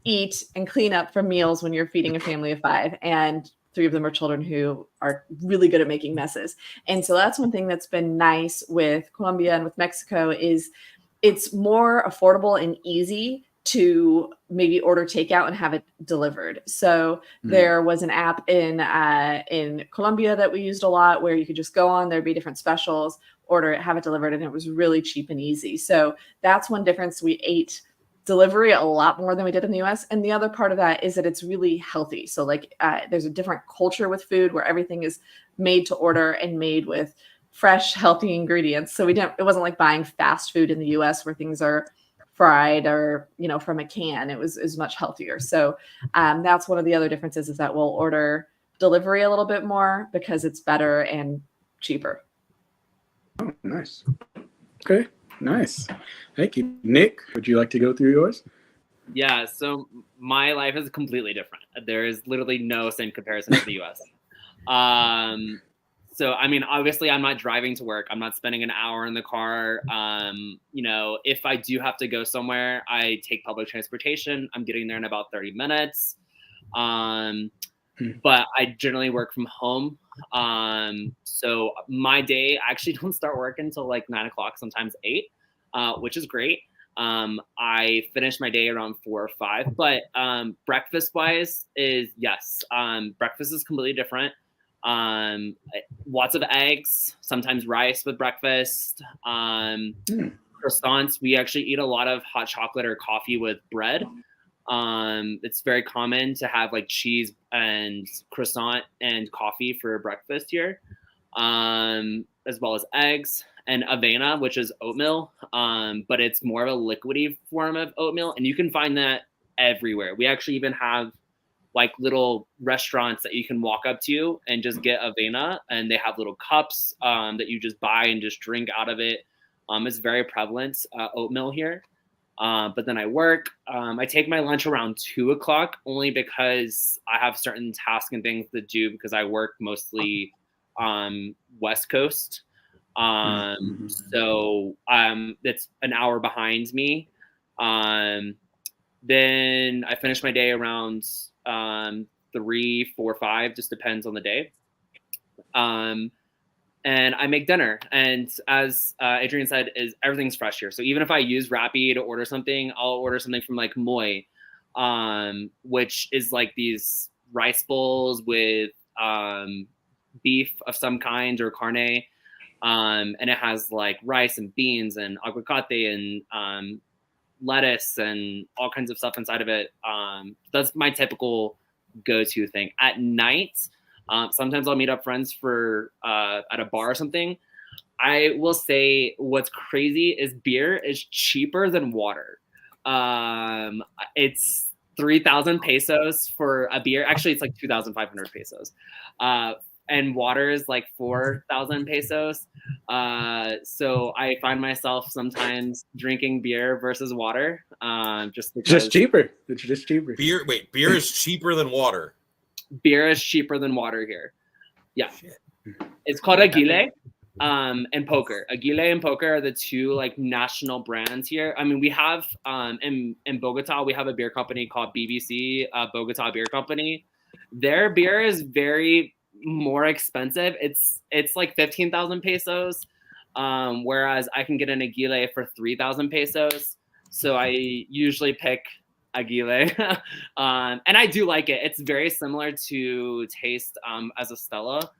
eat, and clean up for meals when you're feeding a family of 5, and 3 of them are children who are really good at making messes. And so that's one thing that's been nice with Colombia and with Mexico is it's more affordable and easy to maybe order takeout and have it delivered. So there was an app in Colombia that we used a lot where you could just go on, there'd be different specials, order it, have it delivered, and it was really cheap and easy. So that's one difference. We ate delivery a lot more than we did in the US. And the other part of that is that it's really healthy. So there's a different culture with food where everything is made to order and made with fresh, healthy ingredients. So it wasn't like buying fast food in the US where things are fried or, from a can. It was much healthier. So that's one of the other differences is that we'll order delivery a little bit more because it's better and cheaper. Oh, nice. Okay, nice. Thank you. Nick, would you like to go through yours? Yeah, so my life is completely different. There is literally no same comparison to the US. So, obviously I'm not driving to work. I'm not spending an hour in the car. If I do have to go somewhere, I take public transportation. I'm getting there in about 30 minutes. But I generally work from home. So my day, I actually don't start work until like 9 o'clock, sometimes 8, which is great. I finish my day around 4 or 5, but breakfast wise is yes. Breakfast is completely different. Lots of eggs, sometimes rice with breakfast. Croissants. We actually eat a lot of hot chocolate or coffee with bread. It's very common to have like cheese and croissant and coffee for breakfast here, as well as eggs and avena, which is oatmeal, but it's more of a liquidy form of oatmeal, and you can find that everywhere. We actually even have like little restaurants that you can walk up to and just get avena, and they have little cups that you just buy and just drink out of it. It's very prevalent, oatmeal here. But then I work. I take my lunch around 2 o'clock only because I have certain tasks and things to do because I work mostly West Coast. So it's an hour behind me. Then I finish my day around 3, 4, 5, just depends on the day. And I make dinner. And as Adrian said, everything's fresh here. So even if I use Rappi to order something, I'll order something from like Moi, which is like these rice bowls with beef of some kind or carne. And it has like rice and beans and aguacate and lettuce and all kinds of stuff inside of it. That's my typical go-to thing. At night, sometimes I'll meet up friends for at a bar or something. I will say what's crazy is beer is cheaper than water. It's 3,000 pesos for a beer. Actually, it's like 2,500 pesos. And water is like 4,000 pesos. So I find myself sometimes drinking beer versus water. Just cheaper. It's just cheaper. Beer is cheaper than water. Beer is cheaper than water here. Yeah. Shit. It's called aguile. and poker. Aguile and poker are the two like national brands here. I mean, we have in Bogota, we have a beer company called BBC, Bogota Beer Company. Their beer is very more expensive. It's like 15,000 pesos, whereas I can get an Aguile for 3,000 pesos. So I usually pick Aguile, and I do like it. It's very similar to taste as a Stella.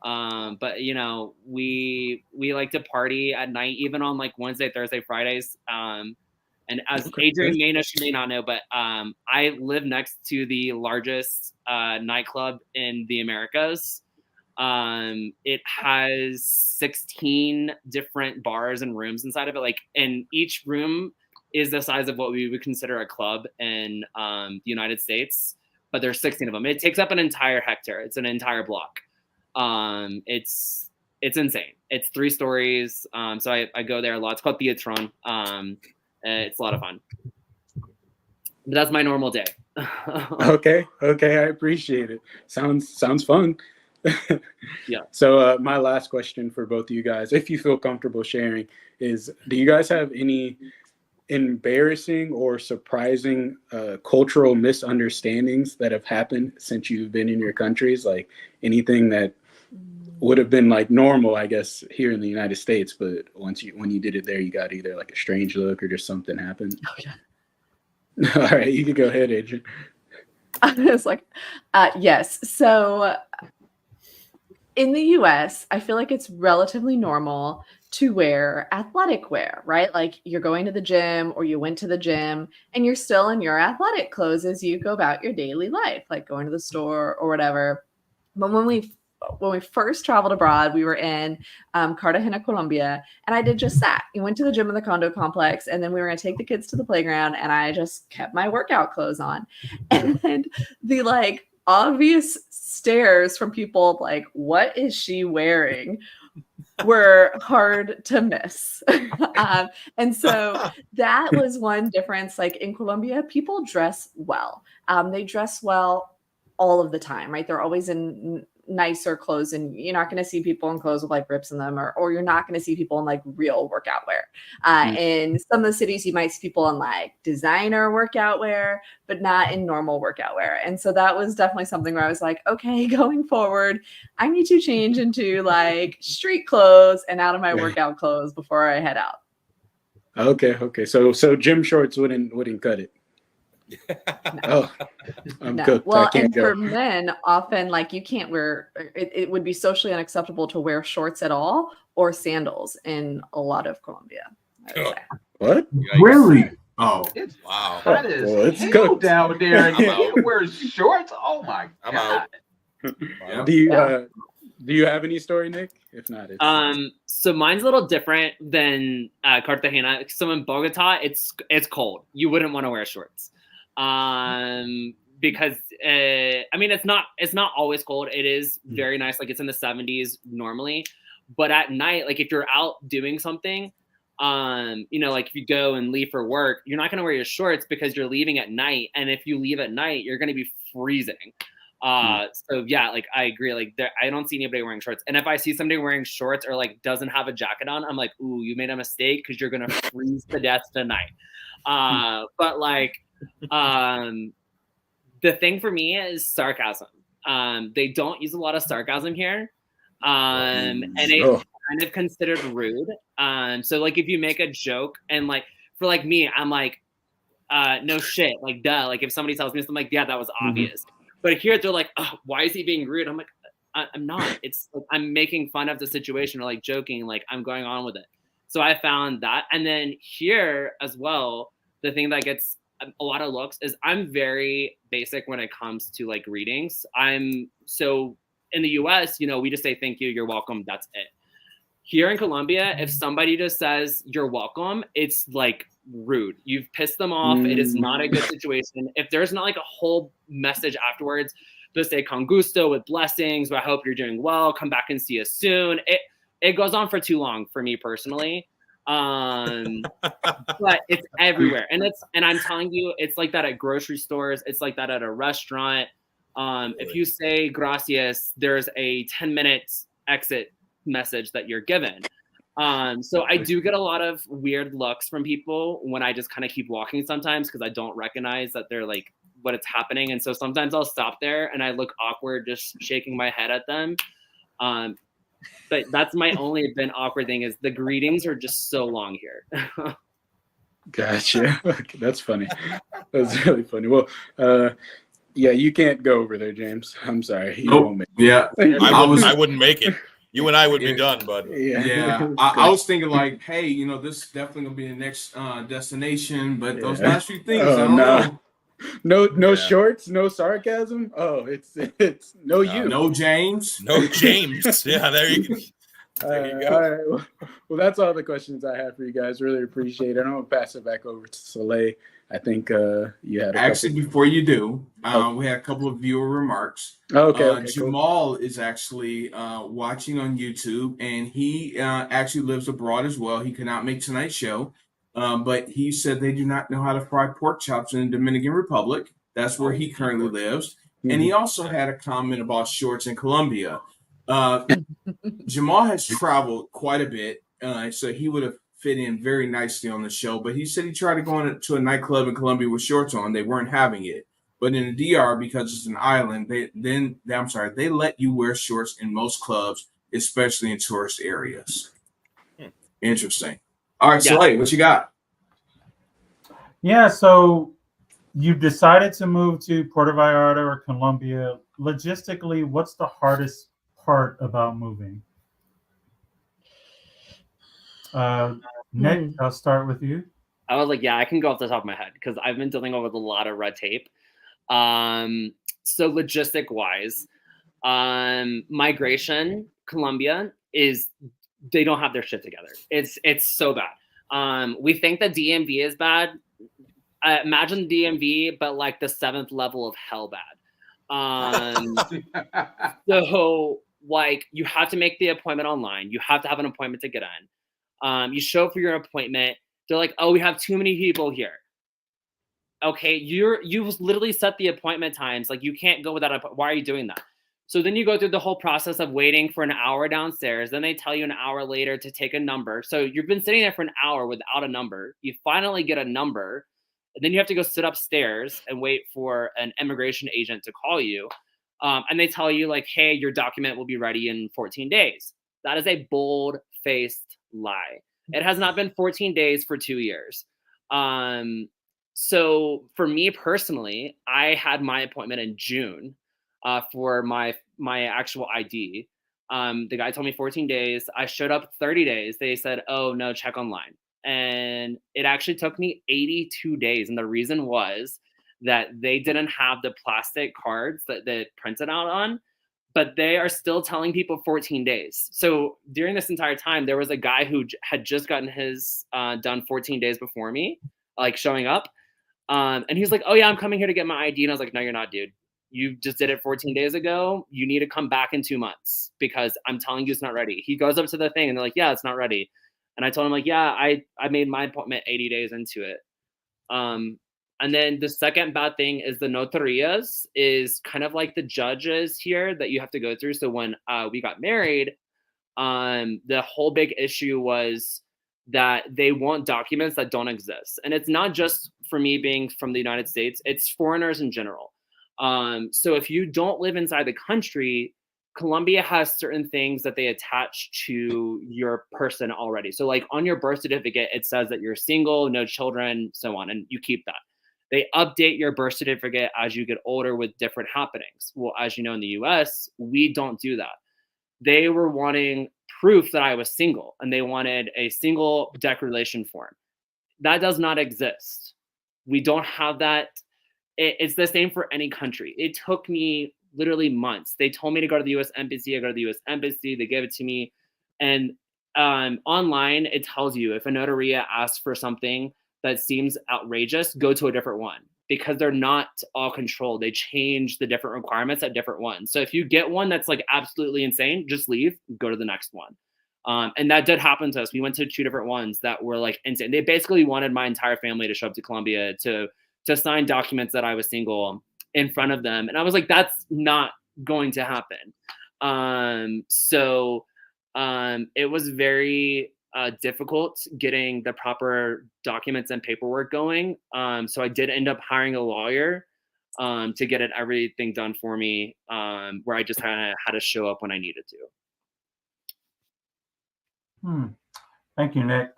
But you know, we like to party at night, even on like Wednesday, Thursday, Fridays. And as Adrian may know, she may not know, but I live next to the largest nightclub in the Americas. It has 16 different bars and rooms inside of it. Like, and each room is the size of what we would consider a club in the United States, but there's 16 of them. It takes up an entire hectare. It's an entire block. It's insane. It's 3 stories. So I go there a lot. It's called Theatron. It's a lot of fun. But that's my normal day. Okay, I appreciate it. Sounds fun. Yeah. So my last question for both of you guys, if you feel comfortable sharing, is do you guys have any embarrassing or surprising cultural misunderstandings that have happened since you've been in your countries? Like anything that would have been like normal, I guess, here in the United States, but when you did it there, you got either like a strange look or just something happened? Oh, yeah. All right, you can go ahead, Adrian. It's like, yes. So in the US, I feel like it's relatively normal to wear athletic wear, right? Like you're going to the gym or you went to the gym and you're still in your athletic clothes as you go about your daily life, like going to the store or whatever. But when we first traveled abroad, we were in Cartagena, Colombia, and I did just that. We went to the gym in the condo complex, and then we were going to take the kids to the playground, and I just kept my workout clothes on. And the like obvious stares from people like, what is she wearing? Were hard to miss. And so that was one difference. Like in Colombia, people dress well. They dress well all of the time, right? They're always in nicer clothes, and you're not going to see people in clothes with like rips in them, or you're not going to see people in like real workout wear. In some of the cities, you might see people in like designer workout wear, but not in normal workout wear. And so that was definitely something where I was like, okay, going forward, I need to change into like street clothes and out of my workout clothes before I head out. Okay. So gym shorts wouldn't cut it. Oh, I'm No. cooked. Well, I can't and go. for men, often like you can't wear it would be socially unacceptable to wear shorts at all or sandals in a lot of Colombia, I would say. What? Yikes. Really? Oh, It's Wow. hot as Well, it's hell cooked. down there. And you I'm can't wear shorts. Oh my I'm god! out. yeah. Do you have any story, Nick? If not, it's So mine's a little different than Cartagena. So in Bogota, it's cold. You wouldn't want to wear shorts. Because I mean, it's not always cold. It is very nice. Like it's in the 70s normally, but at night, like if you're out doing something, you know, like if you go and leave for work, you're not going to wear your shorts because you're leaving at night. And if you leave at night, you're going to be freezing. So yeah, like I agree. Like I don't see anybody wearing shorts. And if I see somebody wearing shorts or like doesn't have a jacket on, I'm like, ooh, you made a mistake because you're going to freeze to death tonight. But like, the thing for me is sarcasm. They don't use a lot of sarcasm here. And it's kind of considered rude. So like if you make a joke and like for like me, I'm like, no shit, like duh. Like if somebody tells me something, like, yeah, that was obvious. But here they're like, oh, why is he being rude? I'm like, I'm not. It's like I'm making fun of the situation or like joking, like I'm going on with it. So I found that. And then here as well, the thing that gets a lot of looks is I'm very basic when it comes to like readings. So in the US, you know, we just say thank you, you're welcome, that's it. Here in Colombia, if somebody just says you're welcome, it's like rude. You've pissed them off. It is not a good situation. If there's not like a whole message afterwards, just say con gusto with blessings, I hope you're doing well, come back and see us soon. It goes on for too long for me personally. But it's everywhere. And I'm telling you, it's like that at grocery stores. It's like that at a restaurant. If you say gracias, there's a 10-minute exit message that you're given. So I do get a lot of weird looks from people when I just kind of keep walking sometimes because I don't recognize that they're like what it's happening. And so sometimes I'll stop there and I look awkward just shaking my head at them. But that's my only been awkward thing is the greetings are just so long here. Gotcha. That's funny. That's really funny. Well, yeah, you can't go over there, James. I'm sorry. You Nope. won't make Yeah. I wouldn't make it. You and I would be Yeah. done, bud. it. Yeah, I was thinking like, hey, you know, this is definitely gonna be the next destination, but those Yeah. last few things, Oh, I don't no. know. No Yeah. shorts, no sarcasm. Oh, it's no you. No James. No James. Yeah, there you go. There you go. All right. Well, that's all the questions I have for you guys. Really appreciate it. I'm gonna pass it back over to Soleil. I think you had Actually, before you do, Oh. we had a couple of viewer remarks. Okay, cool. Jamal is actually watching on YouTube, and he actually lives abroad as well. He could not make tonight's show, but he said they do not know how to fry pork chops in the Dominican Republic. That's where he currently lives. And he also had a comment about shorts in Colombia. Jamal has traveled quite a bit, so he would have fit in very nicely on the show. But he said he tried to go to a nightclub in Colombia with shorts on. They weren't having it. But in the DR, because it's an island, they let you wear shorts in most clubs, especially in tourist areas. Interesting. All right, Yeah. Soleil, what you got? Yeah, so you've decided to move to Puerto Vallarta or Colombia. Logistically, what's the hardest part about moving? Nick, I'll start with you. I was like, yeah, I can go off the top of my head because I've been dealing with a lot of red tape. So logistic wise, migration, Colombia they don't have their shit together. It's so bad. We think the DMV is bad. Imagine the DMV, but like the 7th level of hell bad. So like you have to make the appointment online. You have to have an appointment to get in. You show up for your appointment. They're like, oh, we have too many people here. Okay, you've literally set the appointment times. Like you can't go without why are you doing that? So then you go through the whole process of waiting for an hour downstairs. Then they tell you an hour later to take a number. So you've been sitting there for an hour without a number. You finally get a number. And then you have to go sit upstairs and wait for an immigration agent to call you. And they tell you like, hey, your document will be ready in 14 days. That is a bold-faced lie. It has not been 14 days for 2 years. So for me personally, I had my appointment in June for my actual ID. The guy told me 14 days. I showed up 30 days. They said, oh, no, check online. And it actually took me 82 days. And the reason was that they didn't have the plastic cards that they printed out on, but they are still telling people 14 days. So during this entire time, there was a guy who had just gotten his done 14 days before me, like showing up. And he's like, oh yeah, I'm coming here to get my ID. And I was like, no, you're not, dude. You just did it 14 days ago. You need to come back in 2 months because I'm telling you it's not ready. He goes up to the thing and they're like, yeah, it's not ready. And I told him like, yeah, I made my appointment 80 days into it. And then the second bad thing is the notarias is kind of like the judges here that you have to go through. So when we got married, the whole big issue was that they want documents that don't exist. And it's not just for me being from the United States, it's foreigners in general. So if you don't live inside the country, Colombia has certain things that they attach to your person already. So like on your birth certificate, it says that you're single, no children, so on, and you keep that. They update your birth certificate as you get older with different happenings. Well, as you know, in the US, we don't do that. They were wanting proof that I was single, and they wanted a single declaration form. That does not exist. We don't have that. It's the same for any country. It took me literally months. They told me to go to the US Embassy. I go to the US Embassy. They gave it to me. And online, it tells you if a notaria asks for something that seems outrageous, go to a different one because they're not all controlled. They change the different requirements at different ones. So if you get one that's like absolutely insane, just leave, go to the next one. And that did happen to us. We went to 2 different ones that were like insane. They basically wanted my entire family to show up to Colombia to sign documents that I was single in front of them. And I was like, that's not going to happen. So It was very difficult getting the proper documents and paperwork going. So I did end up hiring a lawyer to get everything done for me, where I just had to show up when I needed to. Thank you, Nick.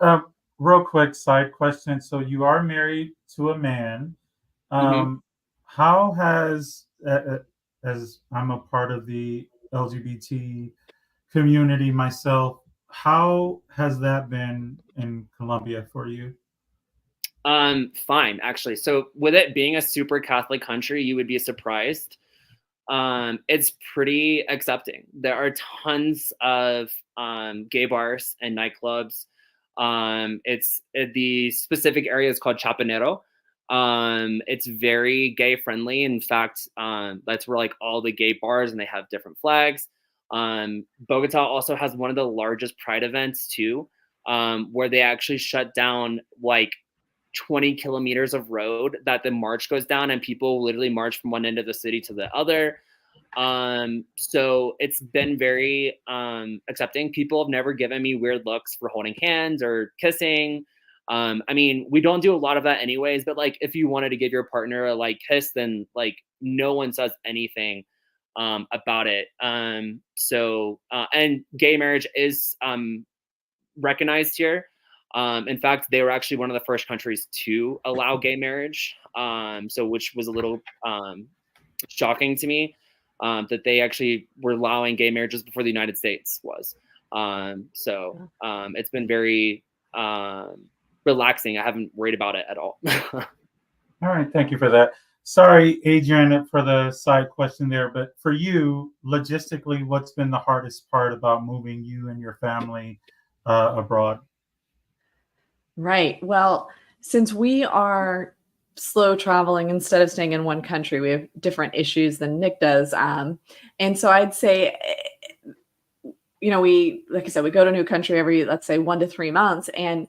Real quick side question. So you are married to a man. Mhm. How has, as I'm a part of the LGBT community myself, how has that been in Colombia for you? Fine, actually. So with it being a super Catholic country, you would be surprised. It's pretty accepting. There are tons of gay bars and nightclubs. The specific area is called Chapanero. It's very gay friendly. In fact, that's where like all the gay bars, and they have different flags. Bogota also has one of the largest pride events too, where they actually shut down like 20 kilometers of road that the march goes down, and people literally march from one end of the city to the other. So it's been very accepting. People have never given me weird looks for holding hands or kissing. I mean, we don't do a lot of that anyways, but like if you wanted to give your partner a like kiss, then like no one says anything about it. And gay marriage is recognized here. In fact, they were actually one of the first countries to allow gay marriage. So which was a little shocking to me, that they actually were allowing gay marriages before the United States was. It's been very relaxing. I haven't worried about it at all. All right, thank you for that. Sorry, Adrian, for the side question there, but for you, logistically, what's been the hardest part about moving you and your family abroad? Right. Well, since we are slow traveling instead of staying in one country, we have different issues than Nick does. And so I'd say, like I said, we go to a new country every, let's say, 1 to 3 months, and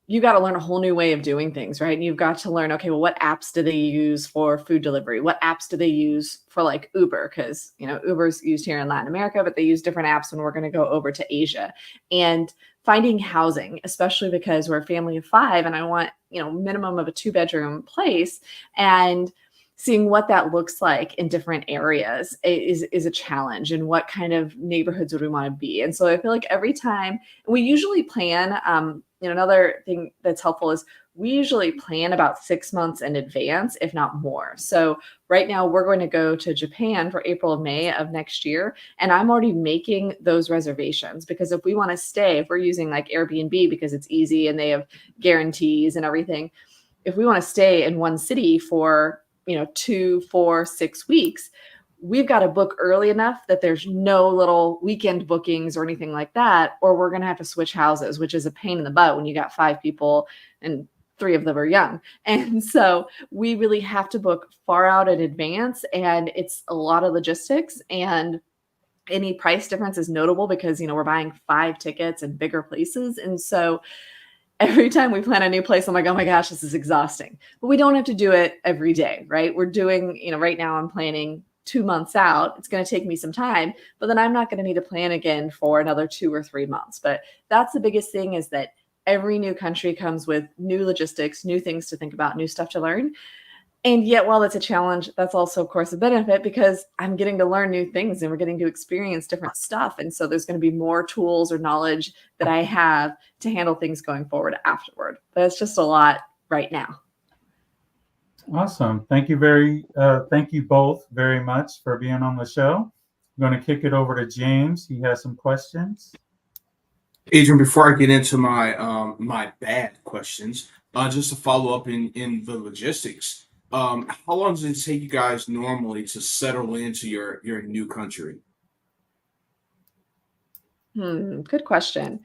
you got to learn a whole new way of doing things, right? And you've got to learn, okay, well, what apps do they use for food delivery? What apps do they use for like Uber? Because, Uber's used here in Latin America, but they use different apps when we're going to go over to Asia. And finding housing, especially because we're a family of 5 and I want, minimum of a 2-bedroom place, and seeing what that looks like in different areas is a challenge. And what kind of neighborhoods would we want to be? And so I feel like every time we usually plan, another thing that's helpful is we usually plan about 6 months in advance, if not more. So right now we're going to go to Japan for April or May of next year. And I'm already making those reservations, because if we want to stay, if we're using like Airbnb because it's easy and they have guarantees and everything, if we want to stay in one city for 2, 4, 6 weeks, we've got to book early enough that there's no little weekend bookings or anything like that, or we're going to have to switch houses, which is a pain in the butt when you got 5 people and 3 of them are young. And so we really have to book far out in advance, and it's a lot of logistics, and any price difference is notable because, we're buying 5 tickets in bigger places. And so every time we plan a new place, I'm like, oh my gosh, this is exhausting. But we don't have to do it every day, right? We're doing, right now I'm planning 2 months out. It's going to take me some time, but then I'm not going to need to plan again for another 2 or 3 months. But that's the biggest thing, is that every new country comes with new logistics, new things to think about, new stuff to learn. And yet, while it's a challenge, that's also, of course, a benefit, because I'm getting to learn new things and we're getting to experience different stuff. And so there's going to be more tools or knowledge that I have to handle things going forward afterward. But it's just a lot right now. Awesome. Thank you both very much for being on the show. I'm going to kick it over to James. He has some questions. Adrian, before I get into my bad questions, just to follow up in the logistics, how long does it take you guys normally to settle into your new country? Good question.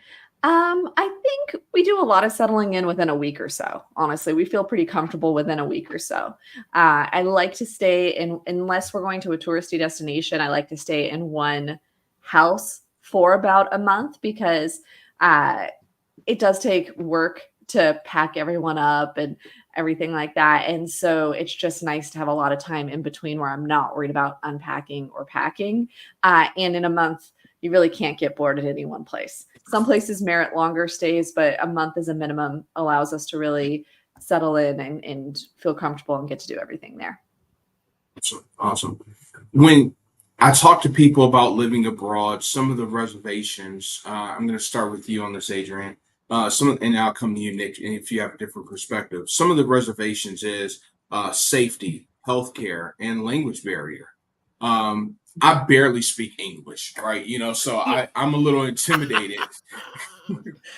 I think we do a lot of settling in within a week or so. Honestly, we feel pretty comfortable within a week or so. I like to stay in, unless we're going to a touristy destination, I like to stay in one house for about a month, because it does take work to pack everyone up and everything like that. And so it's just nice to have a lot of time in between where I'm not worried about unpacking or packing. And in a month, you really can't get bored at any one place. Some places merit longer stays, but a month as a minimum allows us to really settle in and feel comfortable and get to do everything there. Awesome. When I talk to people about living abroad, some of the reservations, I'm going to start with you on this, Adrian. And I'll come to you, Nick, and if you have a different perspective. Some of the reservations is safety, healthcare, and language barrier. I barely speak English, right? So I'm a little intimidated.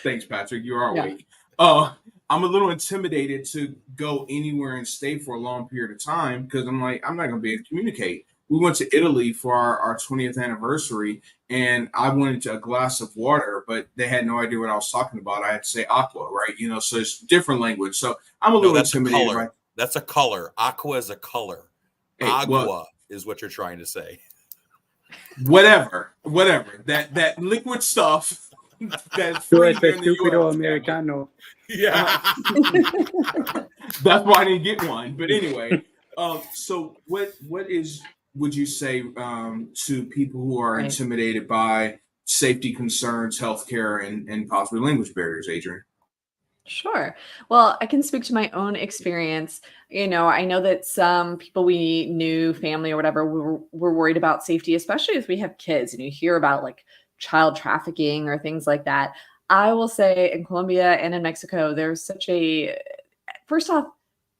Thanks, Patrick. You are awake. I'm a little intimidated to go anywhere and stay for a long period of time because I'm like, I'm not going to be able to communicate. We went to Italy for our 20th anniversary, and I wanted a glass of water, but they had no idea what I was talking about. I had to say aqua, right? So it's different language. So I'm a little intimidated. Right? That's a color. Aqua is a color. Hey, Agua is what you're trying to say. Whatever. That liquid stuff. That's free here in the US. Americano. Yeah. That's why I didn't get one. But anyway, so what would you say to people who are intimidated by safety concerns, healthcare, and possibly language barriers, Adrian? Sure. Well, I can speak to my own experience. I know that some people we knew, family or whatever, were worried about safety, especially if we have kids and you hear about like child trafficking or things like that. I will say in Colombia and in Mexico, there's first off,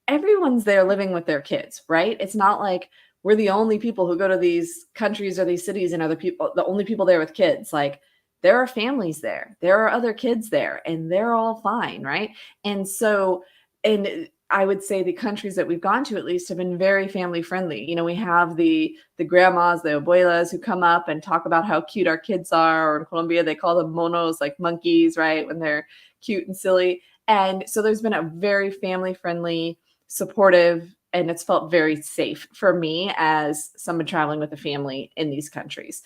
everyone's there living with their kids, right? It's not like we're the only people who go to these countries or these cities and are the only people there with kids. Like there are families there, there are other kids there, and they're all fine, right? And so, and I would say the countries that we've gone to at least have been very family friendly. We have the grandmas, the abuelas who come up and talk about how cute our kids are, or in Colombia, they call them monos, like monkeys, right? When they're cute and silly. And so there's been a very family friendly, supportive, and it's felt very safe for me as someone traveling with a family in these countries.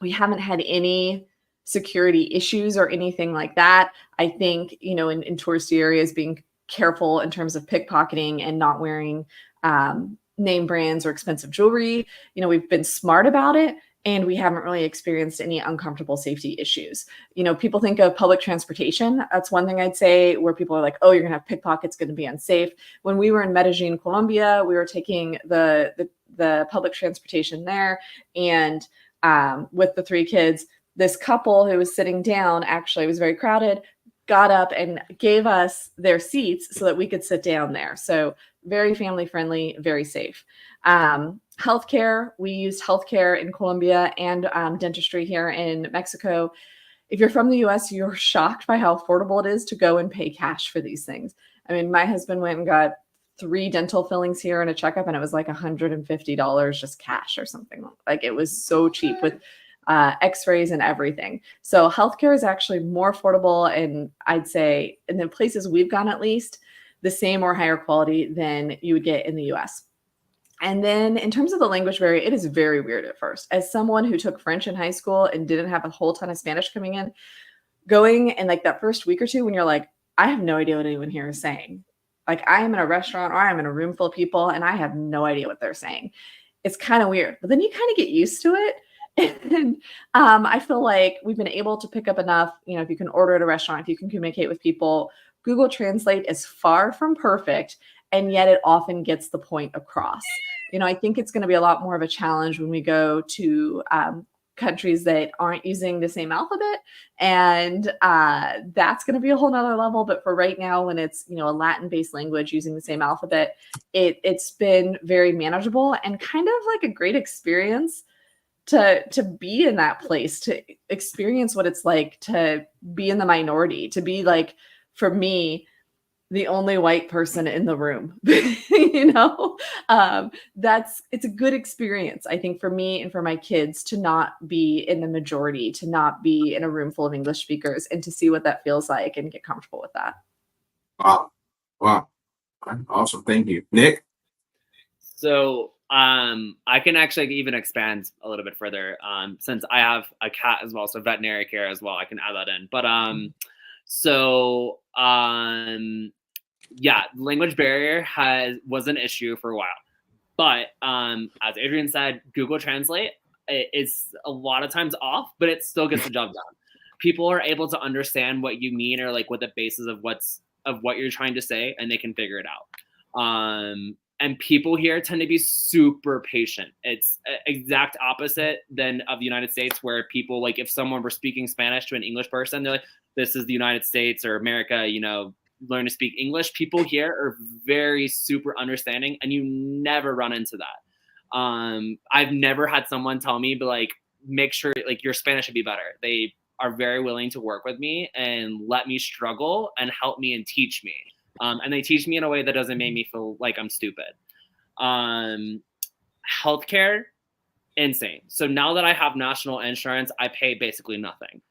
We haven't had any security issues or anything like that. I think, in touristy areas, being careful in terms of pickpocketing and not wearing name brands or expensive jewelry. We've been smart about it, and we haven't really experienced any uncomfortable safety issues. People think of public transportation. That's one thing I'd say where people are like, oh, you're going to have pickpockets, going to be unsafe. When we were in Medellin, Colombia, we were taking the public transportation there, and with the 3 kids, this couple who was sitting down, actually, it was very crowded, got up and gave us their seats so that we could sit down there. So very family friendly, very safe. Healthcare, we used healthcare in Colombia and dentistry here in Mexico. If you're from the US, you're shocked by how affordable it is to go and pay cash for these things. I mean, my husband went and got 3 dental fillings here and a checkup, and it was like $150 just cash or something. Like it was so cheap with x-rays and everything. So healthcare is actually more affordable, and I'd say in the places we've gone, at least the same or higher quality than you would get in the US. And then in terms of the language barrier, it is very weird at first. As someone who took French in high school and didn't have a whole ton of Spanish coming in, going and like that first week or two when you're like, I have no idea what anyone here is saying. Like I am in a restaurant or I'm in a room full of people and I have no idea what they're saying. It's kind of weird, but then you kind of get used to it. And I feel like we've been able to pick up enough, if you can order at a restaurant, if you can communicate with people, Google Translate is far from perfect, and yet it often gets the point across. I think it's going to be a lot more of a challenge when we go to countries that aren't using the same alphabet. And that's going to be a whole nother level. But for right now, when it's, a Latin-based language using the same alphabet, it's been very manageable and kind of like a great experience to be in that place, to experience what it's like to be in the minority, to be like, for me, the only white person in the room. It's a good experience, I think, for me and for my kids to not be in the majority, to not be in a room full of English speakers, and to see what that feels like and get comfortable with that. Wow. Awesome. Thank you. Nick? So I can actually even expand a little bit further since I have a cat as well, so veterinary care as well. I can add that in. But yeah, language barrier was an issue for a while. But as Adrian said, Google Translate is a lot of times off, but it still gets the job done. People are able to understand what you mean or like what the basis of what you're trying to say, and they can figure it out. And people here tend to be super patient. It's exact opposite than of the United States, where people, like, if someone were speaking Spanish to an English person, they're like, this is the United States or America, you know, learn to speak English. People here are very super understanding, and you never run into that. I've never had someone tell me, but like, make sure like your Spanish should be better. They are very willing to work with me and let me struggle and help me and teach me. And they teach me in a way that doesn't make me feel like I'm stupid. Healthcare, insane. So now that I have national insurance, I pay basically nothing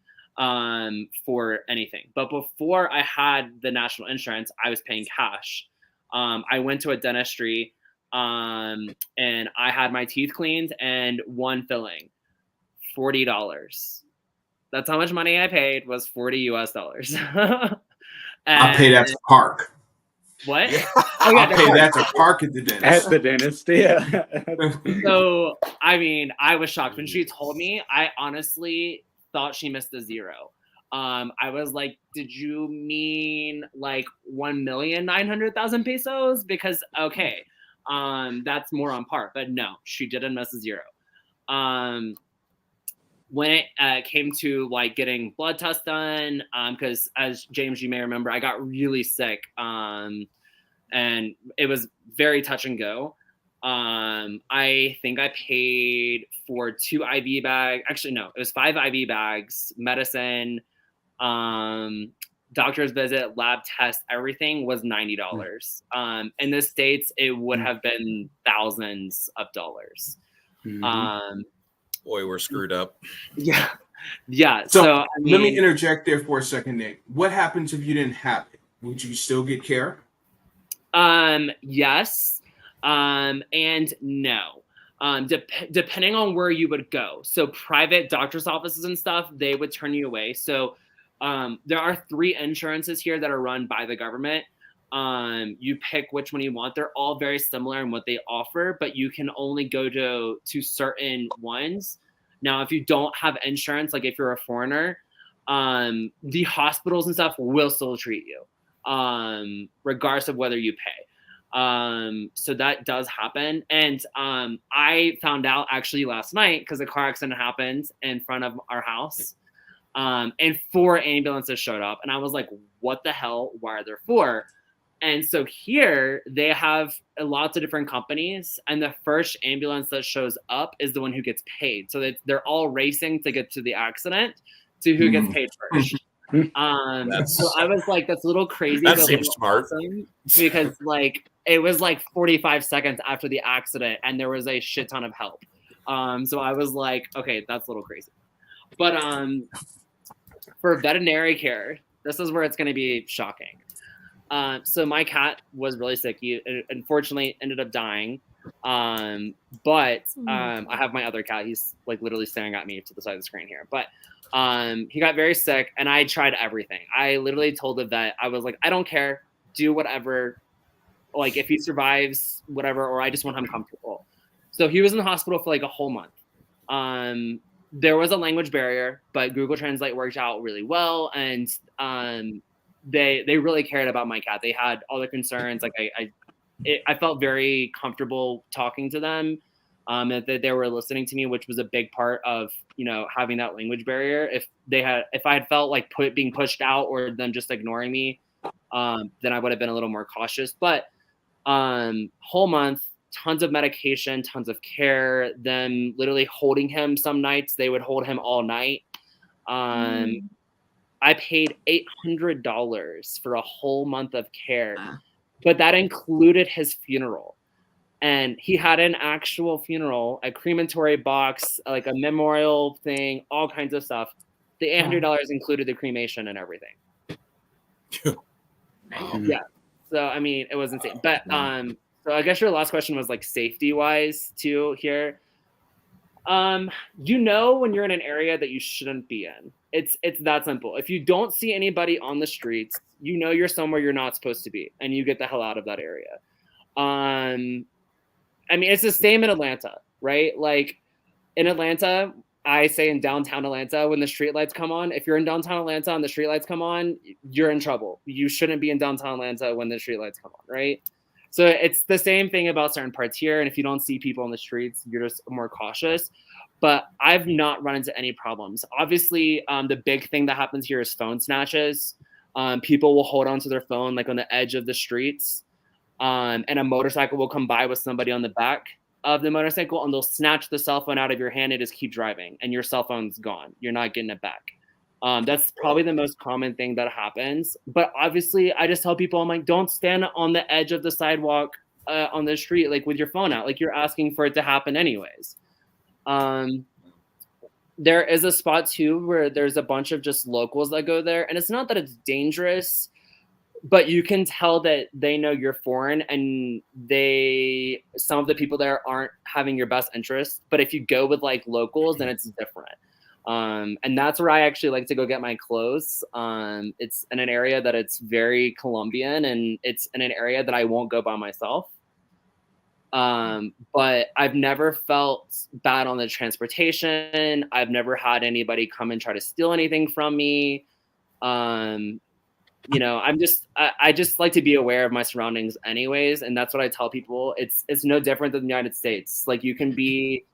for anything. But before I had the national insurance, I was paying cash. I went to a dentistry and I had my teeth cleaned and one filling, $40. That's how much money I paid, was $40 US. I pay that to park. What? Yeah. Oh, yeah, I pay that to park at the dentist. At the dentist, yeah. So, I mean, I was shocked when she told me. I honestly thought she missed a zero. I was like, did you mean like 1,900,000 pesos? Because, okay, that's more on par. But no, she didn't miss a zero. When it came to like getting blood tests done, because as James, you may remember, I got really sick, and it was very touch and go. I think I paid for 2 IV bags. Actually, no, it was 5 IV bags, medicine, doctor's visit, lab test, everything was $90. In the States, it would have been thousands of dollars. Mhm. Boy, we're screwed up. Yeah. Yeah. So, I mean, let me interject there for a second, Nick. What happens if you didn't have it? Would you still get care? yes. And no. Depending on where you would go. So private doctor's offices and stuff, they would turn you away. So there are 3 insurances here that are run by the government. You pick which one you want. They're all very similar in what they offer, but you can only go to certain ones. Now, if you don't have insurance, like if you're a foreigner, the hospitals and stuff will still treat you, regardless of whether you pay. So that does happen. And I found out actually last night because a car accident happened in front of our house. And 4 ambulances showed up. And I was like, what the hell? Why are there 4? And so here they have lots of different companies, and the first ambulance that shows up is the one who gets paid. So they're all racing to get to the accident to who gets paid first. So I was like, that's a little crazy. That but seems smart. awesome, because like it was like 45 seconds after the accident, and there was a shit ton of help. So I was like, okay, that's a little crazy. But for veterinary care, this is where it's going to be shocking. So my cat was really sick. He unfortunately ended up dying. But I have my other cat. He's like literally staring at me to the side of the screen here. But he got very sick, and I tried everything. I literally told the vet, I was like, I don't care, do whatever. Like if he survives, whatever, or I just want him comfortable. So he was in the hospital for like a whole month. There was a language barrier, but Google Translate worked out really well, and they really cared about my cat. They had all the concerns. Like I felt very comfortable talking to them, that they were listening to me, which was a big part of, you know, having that language barrier. If I had felt like being pushed out or them just ignoring me, then I would have been a little more cautious. But whole month, tons of medication, tons of care, them literally holding him. Some nights they would hold him all night. I paid $800 for a whole month of care, but that included his funeral. And he had an actual funeral, a crematory box, like a memorial thing, all kinds of stuff. The $800 included the cremation and everything. Yeah. So, I mean, it was insane. But so I guess your last question was like safety-wise too here. You know when you're in an area that you shouldn't be in. It's that simple. If you don't see anybody on the streets, you know you're somewhere you're not supposed to be, and you get the hell out of that area. I mean, it's the same in Atlanta, right? Like, in Atlanta, I say in downtown Atlanta, when the streetlights come on, if you're in downtown Atlanta and the streetlights come on, you're in trouble. You shouldn't be in downtown Atlanta when the streetlights come on, right? So it's the same thing about certain parts here. And if you don't see people on the streets, you're just more cautious. But I've not run into any problems. Obviously, the big thing that happens here is phone snatches. People will hold onto their phone like on the edge of the streets, and a motorcycle will come by with somebody on the back of the motorcycle, and they'll snatch the cell phone out of your hand and just keep driving, and your cell phone's gone. You're not getting it back. That's probably the most common thing that happens. But obviously, I just tell people, I'm like, don't stand on the edge of the sidewalk on the street like with your phone out. Like, you're asking for it to happen anyways. There is a spot too where there's a bunch of just locals that go there, and it's not that it's dangerous, but you can tell that they know you're foreign, and some of the people there aren't having your best interest. But if you go with like locals, then it's different. And that's where I actually like to go get my clothes. It's in an area that it's very Colombian, and it's in an area that I won't go by myself. But I've never felt bad on the transportation. I've never had anybody come and try to steal anything from me. You know, I just like to be aware of my surroundings anyways. And that's what I tell people. It's no different than the United States. Like, you can be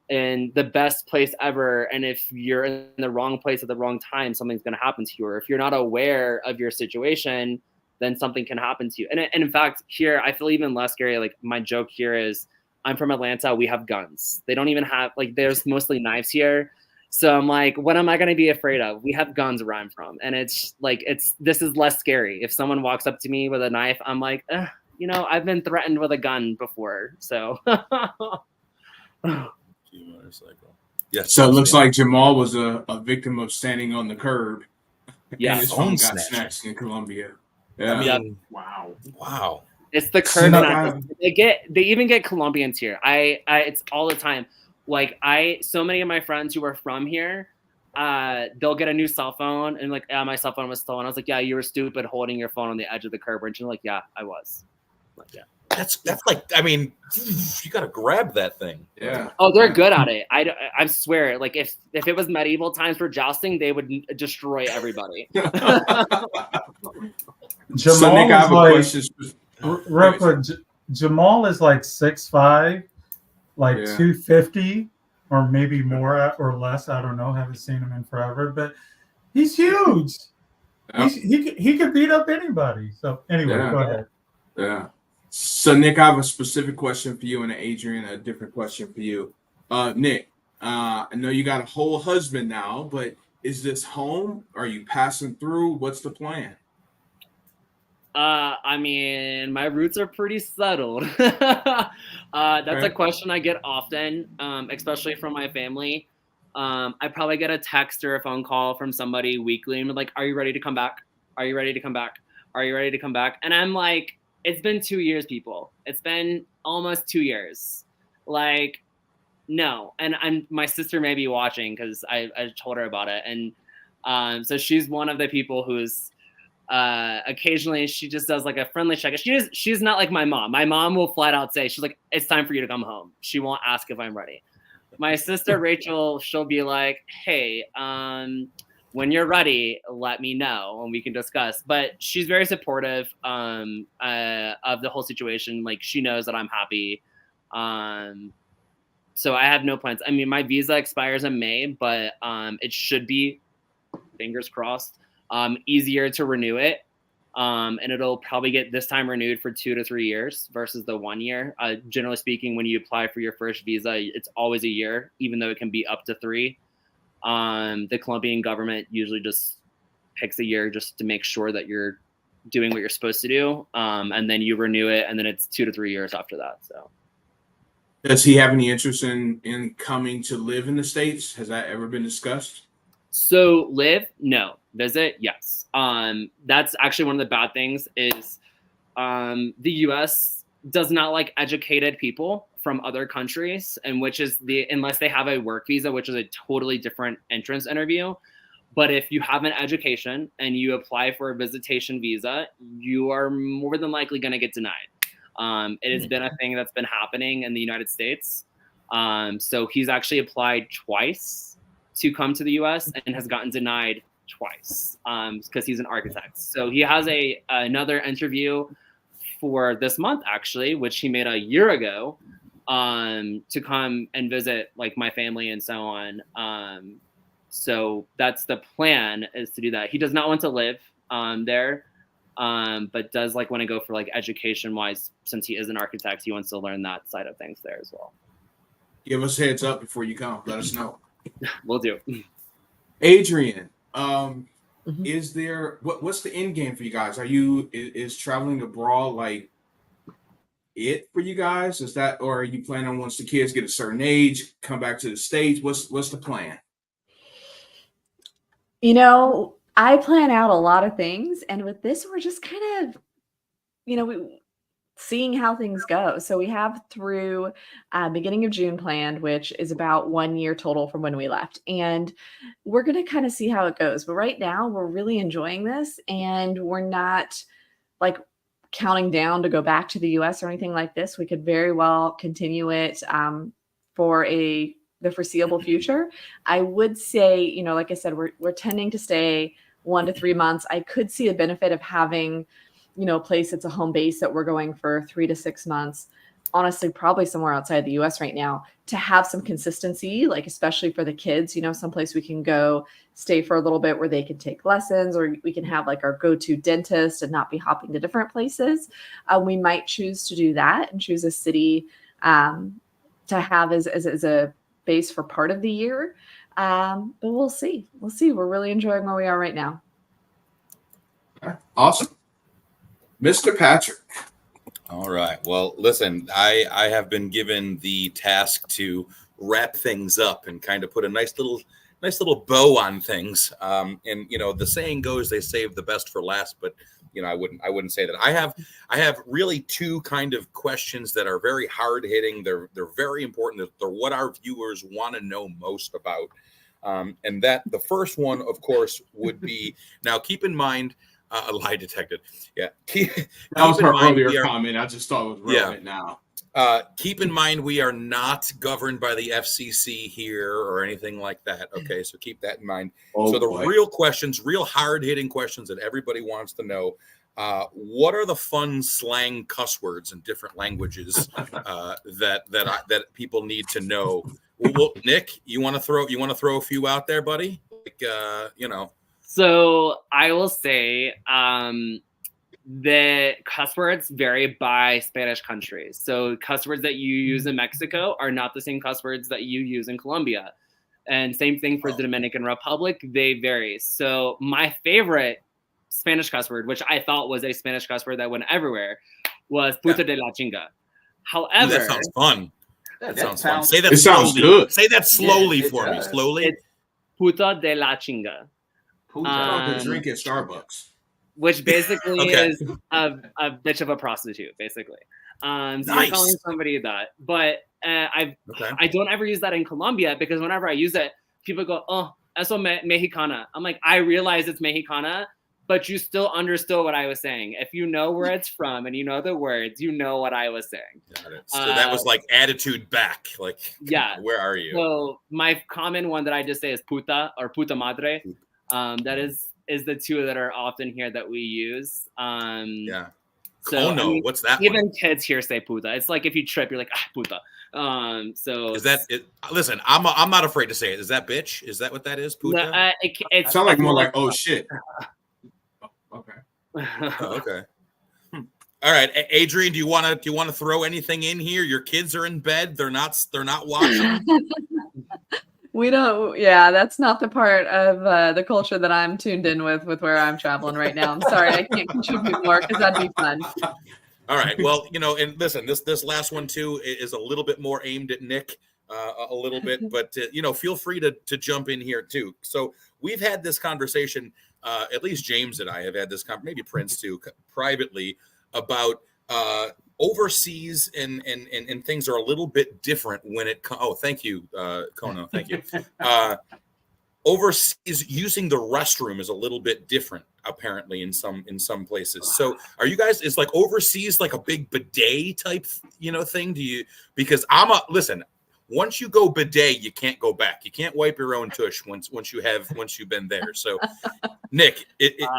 in the best place ever, and if you're in the wrong place at the wrong time, something's going to happen to you. Or if you're not aware of your situation, then something can happen to you. And in fact, here, I feel even less scary. Like, my joke here is, I'm from Atlanta. We have guns. They don't even have, like, there's mostly knives here. So I'm like, what am I going to be afraid of? We have guns where I'm from. And it's like, this is less scary. If someone walks up to me with a knife, I'm like, you know, I've been threatened with a gun before. So. Motorcycle. Yes. So it looks like Jamal was a victim of standing on the curb. Yeah. And his phone got snatching. snatched in Colombia. Yeah. I mean, Wow. It's the curb snatchers. They even get Colombians here. It's all the time. Like, so many of my friends who are from here, they'll get a new cell phone and like, yeah, my cell phone was stolen. I was like, yeah, you were stupid holding your phone on the edge of the curb. And she's like, yeah, I was. Like, yeah. That's like, I mean, you got to grab that thing. Yeah. Oh, they're good at it. I swear. Like, if it was medieval times for jousting, they would destroy everybody. So Nick, I have a question. Real quick, Jamal is like 6'5", like 250, or maybe more or less. I don't know. Haven't seen him in forever, but he's huge. Yep. He could beat up anybody. So anyway, go ahead. Yeah. So Nick, I have a specific question for you, and Adrian, a different question for you. Nick, I know you got a whole husband now, but is this home? Are you passing through? What's the plan? I mean, my roots are pretty settled. That's a question I get often, especially from my family. I probably get a text or a phone call from somebody weekly and like, are you ready to come back? Are you ready to come back? Are you ready to come back? And I'm like, it's been 2 years, people. It's been almost 2 years. Like, no. And my sister may be watching because I told her about it. And so she's one of the people who's occasionally she just does like a friendly check. She's not like my mom. My mom will flat out say, she's like, it's time for you to come home. She won't ask if I'm ready. My sister Rachel, she'll be like, hey, when you're ready, let me know and we can discuss. But she's very supportive of the whole situation. Like, she knows that I'm happy. So I have no plans. I mean, my visa expires in May, but it should be, fingers crossed, easier to renew it. And it'll probably get this time renewed for 2 to 3 years versus the 1 year. Generally speaking, when you apply for your first visa, it's always a year, even though it can be up to 3. The Colombian government usually just picks a year just to make sure that you're doing what you're supposed to do. And then you renew it, and then it's 2 to 3 years after that. So, does he have any interest in coming to live in the States? Has that ever been discussed? So live, no. Visit, yes. That's actually one of the bad things is the U.S. does not like educated people from other countries, and which is unless they have a work visa, which is a totally different entrance interview. But if you have an education and you apply for a visitation visa, you are more than likely going to get denied. It has been a thing that's been happening in the United States. So he's actually applied twice to come to the U.S. and has gotten denied twice because he's an architect. So he has another interview for this month, actually, which he made a year ago, to come and visit like my family and so on. So that's the plan, is to do that. He does not want to live there, but does like want to go for like education wise, since he is an architect, he wants to learn that side of things there as well. Give us a heads up before you come. Let us know. We'll do. Adrian, is there what's the end game for you guys? Is traveling abroad like it for you guys? Is that, or are you planning on, once the kids get a certain age, come back to the States? What's the plan? You know, I plan out a lot of things, and with this, we're just kind of, seeing how things go. So we have through beginning of June planned, which is about 1 year total from when we left. And we're going to kind of see how it goes. But right now, we're really enjoying this, and we're not like counting down to go back to the US or anything like this. We could very well continue it for the foreseeable future. I would say, like I said, we're tending to stay 1 to 3 months. I could see a benefit of having a place that's a home base that we're going for 3 to 6 months, honestly, probably somewhere outside the US right now, to have some consistency, like especially for the kids, someplace we can go stay for a little bit where they can take lessons, or we can have like our go-to dentist and not be hopping to different places. We might choose to do that and choose a city to have as a base for part of the year. But we'll see. We're really enjoying where we are right now. Awesome. Mr. Patrick. All right. Well, listen, I have been given the task to wrap things up and kind of put a nice little bow on things. And the saying goes, they save the best for last, but I wouldn't say that. I have really two kind of questions that are very hard hitting. They're very important. They're what our viewers want to know most about. And that the first one, of course, would be, now keep in mind, a lie detected. Yeah. That was her earlier comment. I just thought it was relevant now. Keep in mind, we are not governed by the FCC here or anything like that. Okay, so keep that in mind. Real questions, real hard-hitting questions that everybody wants to know. What are the fun slang cuss words in different languages that people need to know? Well, Nick, you want to throw a few out there, buddy? Like, So I will say the cuss words vary by Spanish countries. So cuss words that you use in Mexico are not the same cuss words that you use in Colombia. And same thing for the Dominican Republic, they vary. So my favorite Spanish cuss word, which I thought was a Spanish cuss word that went everywhere, was puta de la chinga. However, that sounds fun. That sounds fun. Say that it slowly. Sounds good. Say that slowly for me. Slowly. It's puta de la chinga. The drink at Starbucks, which basically is a bitch of a prostitute, basically. So you're calling somebody that, but I don't ever use that in Colombia, because whenever I use it, people go, "Oh, eso mexicana." I'm like, I realize it's mexicana, but you still understood what I was saying. If you know where it's from and you know the words, you know what I was saying. Got it. So that was like attitude back. Like, yeah. Where are you? So my common one that I just say is puta or puta madre. That is the two that are often here that we use. Yeah. So what's that? Even kids here say puta. It's like if you trip, you're like puta. So is that it? Listen, I'm not afraid to say it. Is that bitch? Is that what that is? Puta. No, it sounds like more like oh shit. Okay. Okay. All right, Adrian, do you want to throw anything in here? Your kids are in bed. They're not watching. We don't. Yeah, that's not the part of the culture that I'm tuned in with where I'm traveling right now. I'm sorry, I can't contribute more because that'd be fun. All right. Well, and listen, this last one too is a little bit more aimed at Nick, a little bit, but feel free to jump in here too. So we've had this conversation. At least James and I have had this conversation, maybe Prince too, privately, about overseas and things are a little bit different when it comes. Oh, thank you, Kono. Thank you. Overseas, using the restroom is a little bit different, apparently, in some places. So, are you guys? Is like overseas like a big bidet type, thing? Do you? Because listen. once you go bidet, you can't go back. You can't wipe your own tush once you've been there. So, Nick,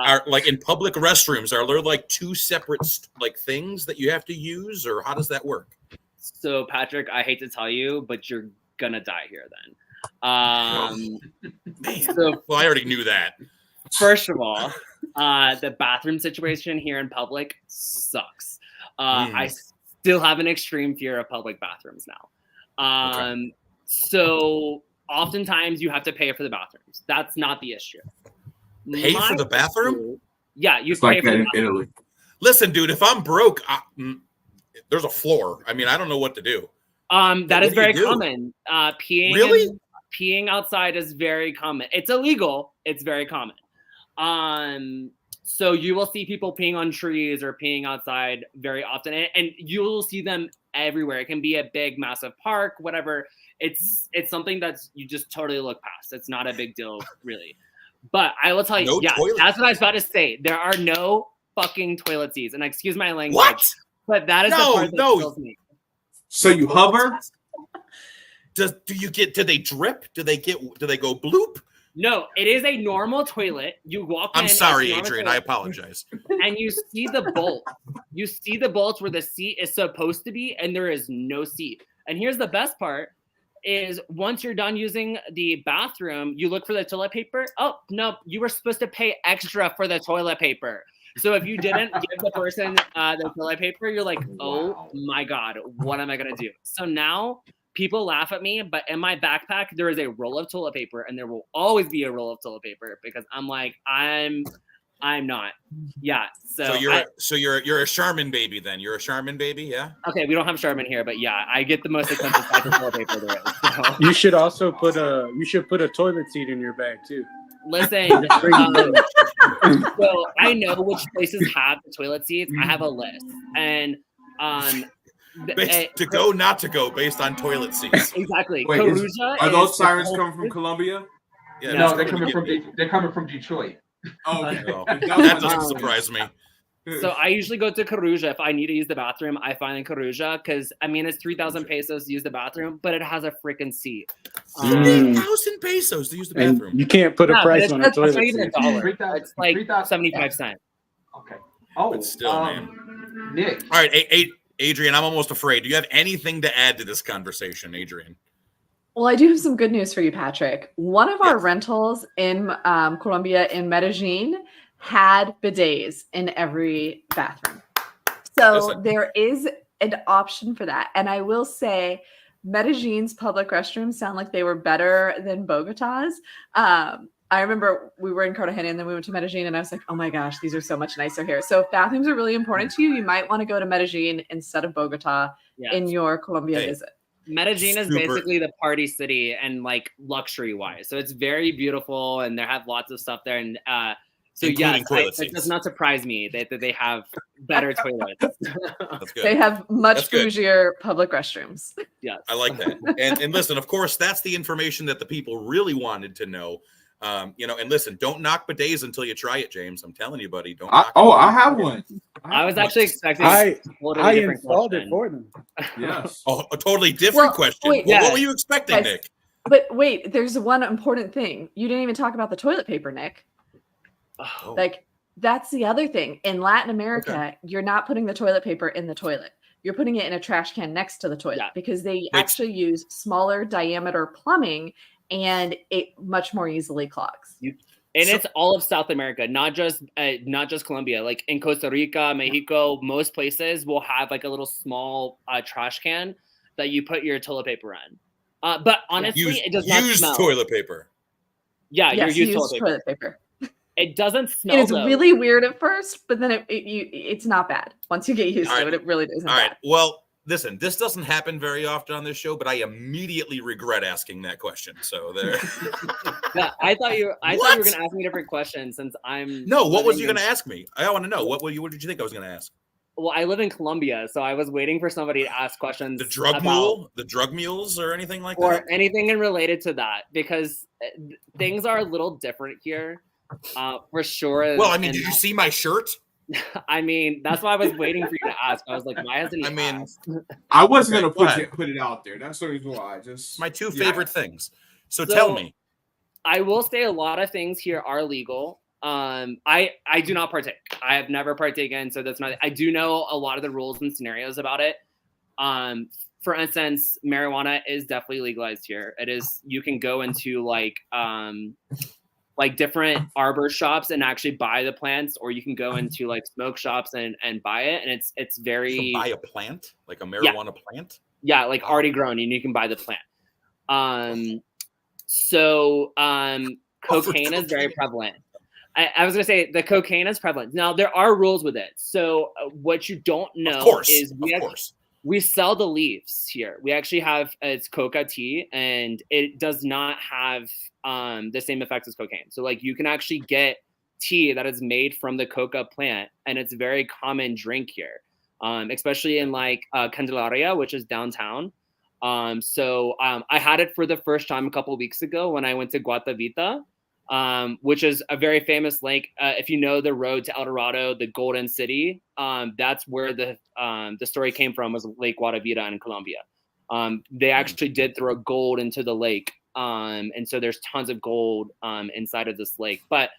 are like in public restrooms, are there like two separate like things that you have to use, or how does that work? So, Patrick, I hate to tell you, but you're gonna die here then. Man, So, well, I already knew that. first of all, the bathroom situation here in public sucks. I still have an extreme fear of public bathrooms now. So oftentimes you have to pay for the bathrooms. That's not the issue. Pay for the bathroom? Yeah, you It's pay like for that the in bathroom. Italy. Listen, dude, if I'm broke, there's a floor. I mean, I don't know what to do. That is What do you very do? common. Peeing outside is very common. It's illegal. It's very common. So you will see people peeing on trees or peeing outside very often, and you will see them everywhere. It can be a big, massive park, whatever. It's something that's you just totally look past. It's not a big deal, really. But I will tell you, that's what I was about to say. There are no fucking toilet seats, and excuse my language. What? But that is the part that kills me. So you hover? Do they drip? Do they go bloop? No, it is a normal toilet. You walk in. I'm sorry, it's a normal Adrian. toilet, I apologize. and you see the bolt. You see the bolts where the seat is supposed to be, and there is no seat. And here's the best part is once you're done using the bathroom, you look for the toilet paper. Oh, no, you were supposed to pay extra for the toilet paper. So if you didn't give the person the toilet paper, you're like, oh my God, what am I going to do? So now people laugh at me, but in my backpack, there is a roll of toilet paper, and there will always be a roll of toilet paper because I'm like, I'm not. Yeah. So you're a Charmin baby then. You're a Charmin baby, yeah? Okay, we don't have Charmin here, but yeah, I get the most expensive type of toilet paper there is. So. You should also put a toilet seat in your bag too. Listen, so I know which places have the toilet seats. I have a list, and to go, not to go, based on toilet seats. Exactly. Wait, are those sirens coming from Colombia? Yeah, No, they're coming from Detroit. Oh, okay. No, that doesn't surprise me. So I usually go to Coruja if I need to use the bathroom. I find in Coruja because I mean it's 3,000 pesos to use the bathroom, but it has a freaking seat. 3,000 pesos to use the bathroom. And you can't put a price on a toilet It's not even seat. $1. It's like 75 cents. Okay. Oh, But still, man. Nick. All right, Adrian, I'm almost afraid. Do you have anything to add to this conversation, Adrian? Well, I do have some good news for you, Patrick. One of our rentals in Colombia, in Medellin, had bidets in every bathroom. So there is an option for that. And I will say, Medellin's public restrooms sound like they were better than Bogota's. I remember we were in Cartagena and then we went to Medellin and I was like, oh my gosh, these are so much nicer here. So if bathrooms are really important to you, you might want to go to Medellin instead of Bogota in your Colombia visit. Medellin is basically the party city and like luxury wise. So it's very beautiful and they have lots of stuff there. And so yes, it does not surprise me that they have better toilets. That's good. They have much bougier public restrooms. Yes. I like that. And listen, of course, that's the information that the people really wanted to know. And listen, don't knock bidets until you try it, James. I'm telling you, buddy. Don't. I have one. I was actually expecting. I installed it for them. Yes. Oh, a totally different question. Wait, what were you expecting, Nick? But wait, there's one important thing. You didn't even talk about the toilet paper, Nick. Oh. Like that's the other thing. In Latin America, you're not putting the toilet paper in the toilet. You're putting it in a trash can next to the toilet because they actually use smaller diameter plumbing and it much more easily clogs. It's all of South America, not just Colombia. Like in Costa Rica, Mexico, most places will have like a little small trash can that you put your toilet paper in. But honestly, it does not smell. Use toilet paper. Yeah, yes, use toilet paper. It doesn't smell. It's really weird at first, but then it's not bad once you get used to it. It really isn't. All right. Well, listen, this doesn't happen very often on this show, but I immediately regret asking that question. So there. Yeah, I thought you were going to ask me different questions since I'm. No, what was you going to ask me? I want to know what did you think I was going to ask? Well, I live in Colombia, so I was waiting for somebody to ask questions. The drug mules, or anything like that, or anything related to that, because things are a little different here, for sure. Well, I mean, did you see my shirt? I mean, that's why I was waiting for you to ask. I was like, why hasn't he asked? I wasn't Okay, gonna go ahead. put it out there. That's the reason why. Just My two yeah. favorite things. So So- tell me. I will say a lot of things here are legal. I do not partake. I have never partaken, so that's not. I do know a lot of the rules and scenarios about it. For instance, marijuana is definitely legalized here. It is. You can go into like different arbor shops and actually buy the plants, or you can go into like smoke shops and buy it, and it's very. You can buy a plant, like a marijuana plant. Yeah, like already grown, and you can buy the plant. Cocaine is very prevalent. I was gonna say the cocaine is prevalent. Now there are rules with it. So what you don't know is we sell the leaves here. We actually have it's coca tea, and it does not have the same effects as cocaine. So like you can actually get tea that is made from the coca plant, and it's a very common drink here, especially in like Candelaria, which is downtown. I had it for the first time a couple of weeks ago when I went to Guatavita, which is a very famous lake. If you know the road to El Dorado, the Golden City, that's where the story came from, was Lake Guatavita in Colombia. They actually did throw gold into the lake. And so there's tons of gold inside of this lake. But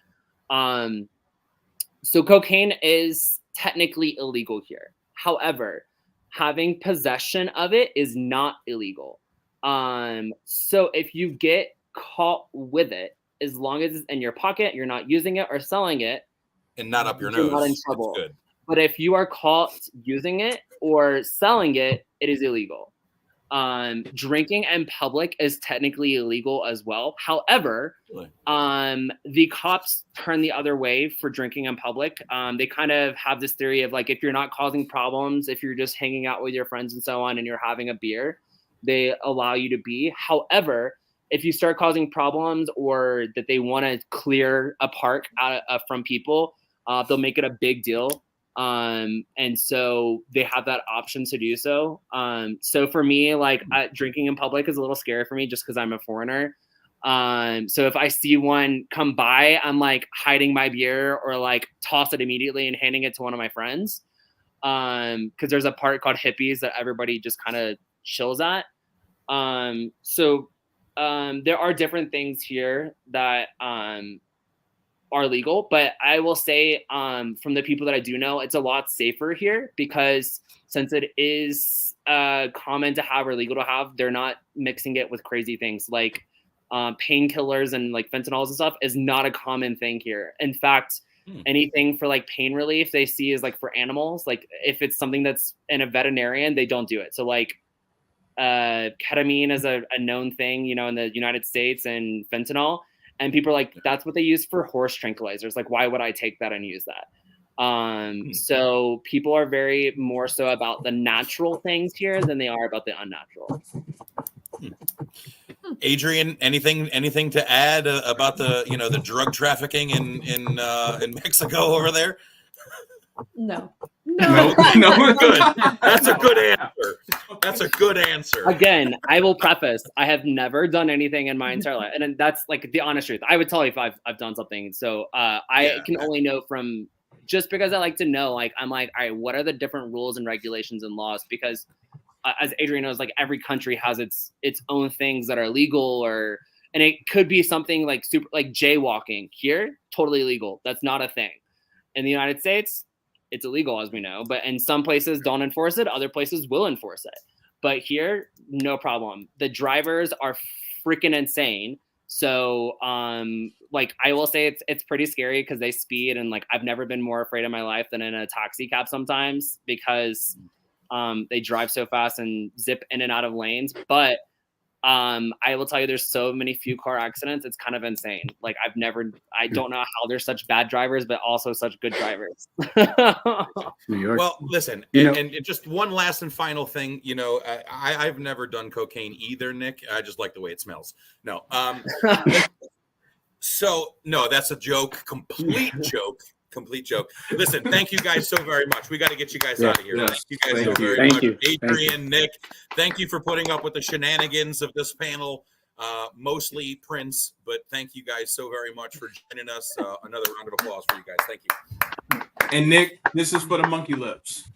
so cocaine is technically illegal here. However, having possession of it is not illegal. So if you get caught with it, as long as it's in your pocket, you're not using it or selling it, and not up your you're nose, not in trouble. It's good. But if you are caught using it or selling it, it is illegal. Drinking in public is technically illegal as well. However, the cops turn the other way for drinking in public. They kind of have this theory of like, if you're not causing problems, if you're just hanging out with your friends and so on, and you're having a beer, they allow you to be. However, if you start causing problems or that they want to clear a park out from people, they'll make it a big deal. And so they have that option to do so. So for me, like drinking in public is a little scary for me just because I'm a foreigner. So if I see one come by, I'm like hiding my beer or like toss it immediately and handing it to one of my friends. Because there's a park called Hippies that everybody just kind of chills at. There are different things here that are legal, but I will say from the people that I do know, it's a lot safer here because since it is common to have or legal to have, they're not mixing it with crazy things like painkillers and like fentanyls and stuff is not a common thing here. In fact, anything for like pain relief they see is like for animals. Like if it's something that's in a veterinarian, they don't do it. So like ketamine is a known thing, you know, in the United States, and fentanyl. And people are like, that's what they use for horse tranquilizers. Like, why would I take that and use that? So people are very more so about the natural things here than they are about the unnatural. Adrian, anything to add about the drug trafficking in Mexico over there? No. No. Good. That's a good answer. That's a good answer. Again, I will preface, I have never done anything in my entire life. And that's like the honest truth. I would tell you if I've done something. So I can only know from just because I like to know, like, I'm like, all right, what are the different rules and regulations and laws? Because as Adrian knows, like every country has its own things that are legal and it could be something like super, like jaywalking here, totally legal. That's not a thing. In the United States, it's illegal, as we know, but in some places don't enforce it. Other places will enforce it. But here, no problem. The drivers are freaking insane. So, like, I will say it's pretty scary because they speed, and like, I've never been more afraid in my life than in a taxi cab sometimes because they drive so fast and zip in and out of lanes. But I will tell you, there's so many few car accidents. It's kind of insane. Like I don't know how there's such bad drivers, but also such good drivers. New York. Well, listen, and just one last and final thing, I've never done cocaine either, Nick. I just like the way it smells. No. So no, that's a joke. Complete joke. Listen, thank you guys so very much. We got to get you guys out of here. Yes. Thank you guys so very much. Adrian, Nick, thank you for putting up with the shenanigans of this panel. Mostly Prince, but thank you guys so very much for joining us. Another round of applause for you guys. Thank you. And Nick, this is for the monkey lips.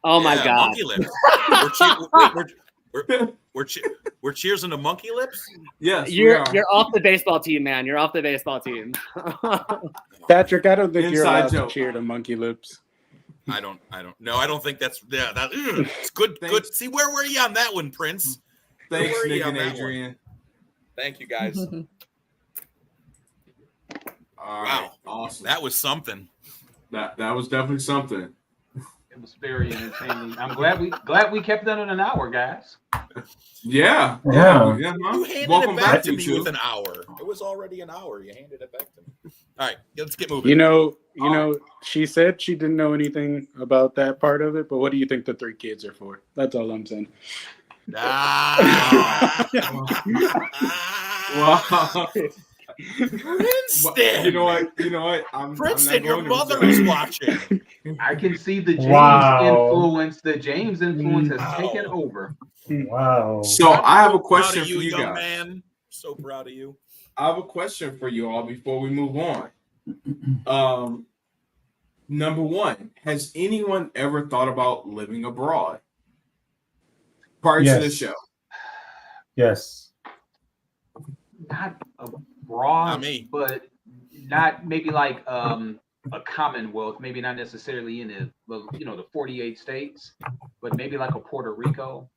Oh my god. Monkey lips. We're cheersing to monkey lips. Yes, we You're are. off the baseball team, man. You're off the baseball team. Patrick, I don't think you're Inside allowed joke. to cheer to monkey lips. I don't. No, I don't think that's. Yeah, that. It's good. Good. See, where were you on that one, Prince? Thanks, Where were you Nick on and that one? Adrian. Thank you, guys. All right, Wow. awesome. That was something. That was definitely something. It was very entertaining. I'm glad we kept it under an hour, guys. Yeah. Yeah. huh? You handed Welcome it back back, to you me two. with an hour. It was already an hour. You handed it back to me. All right, let's get moving. You know, she said she didn't know anything about that part of it, but what do you think the 3 kids are for? That's all I'm saying. Ah. Wow. Princeton. You know what? I'm Princeton, not your going to mother reserve. is watching. I can see the James Wow. influence. The James influence has Wow. taken over. Wow. So I have a Proud question of for you young guys. man. So proud of you. I have a question for you all before we move on. Number one, has anyone ever thought about living abroad prior to the Yes. show? Yes. Not abroad, Not me. but not maybe like a Commonwealth. Maybe not necessarily in the 48 states, but maybe like a Puerto Rico.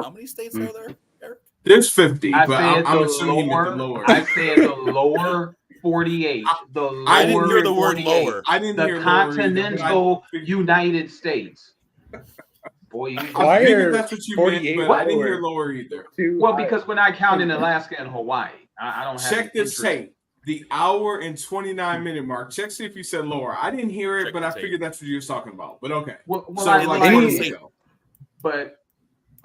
How many states are there, Eric? There's 50, I but said I'm the assuming you meant the lower. lower. I said the lower 48. The lower I didn't hear the word 48. lower. I didn't The hear lower either, but continental United States. Boy, you. Why I figured are that's what you meant, 48 but I didn't lower? hear lower either. Well, because we're not counting Alaska and Hawaii. I don't have. Check any this interest. tape. The hour and 29-minute mark. Check see if you said lower. I didn't hear it, Check but the I tape. figured that's what you was talking about. But okay. Well, So I like like Puerto any- Rico. but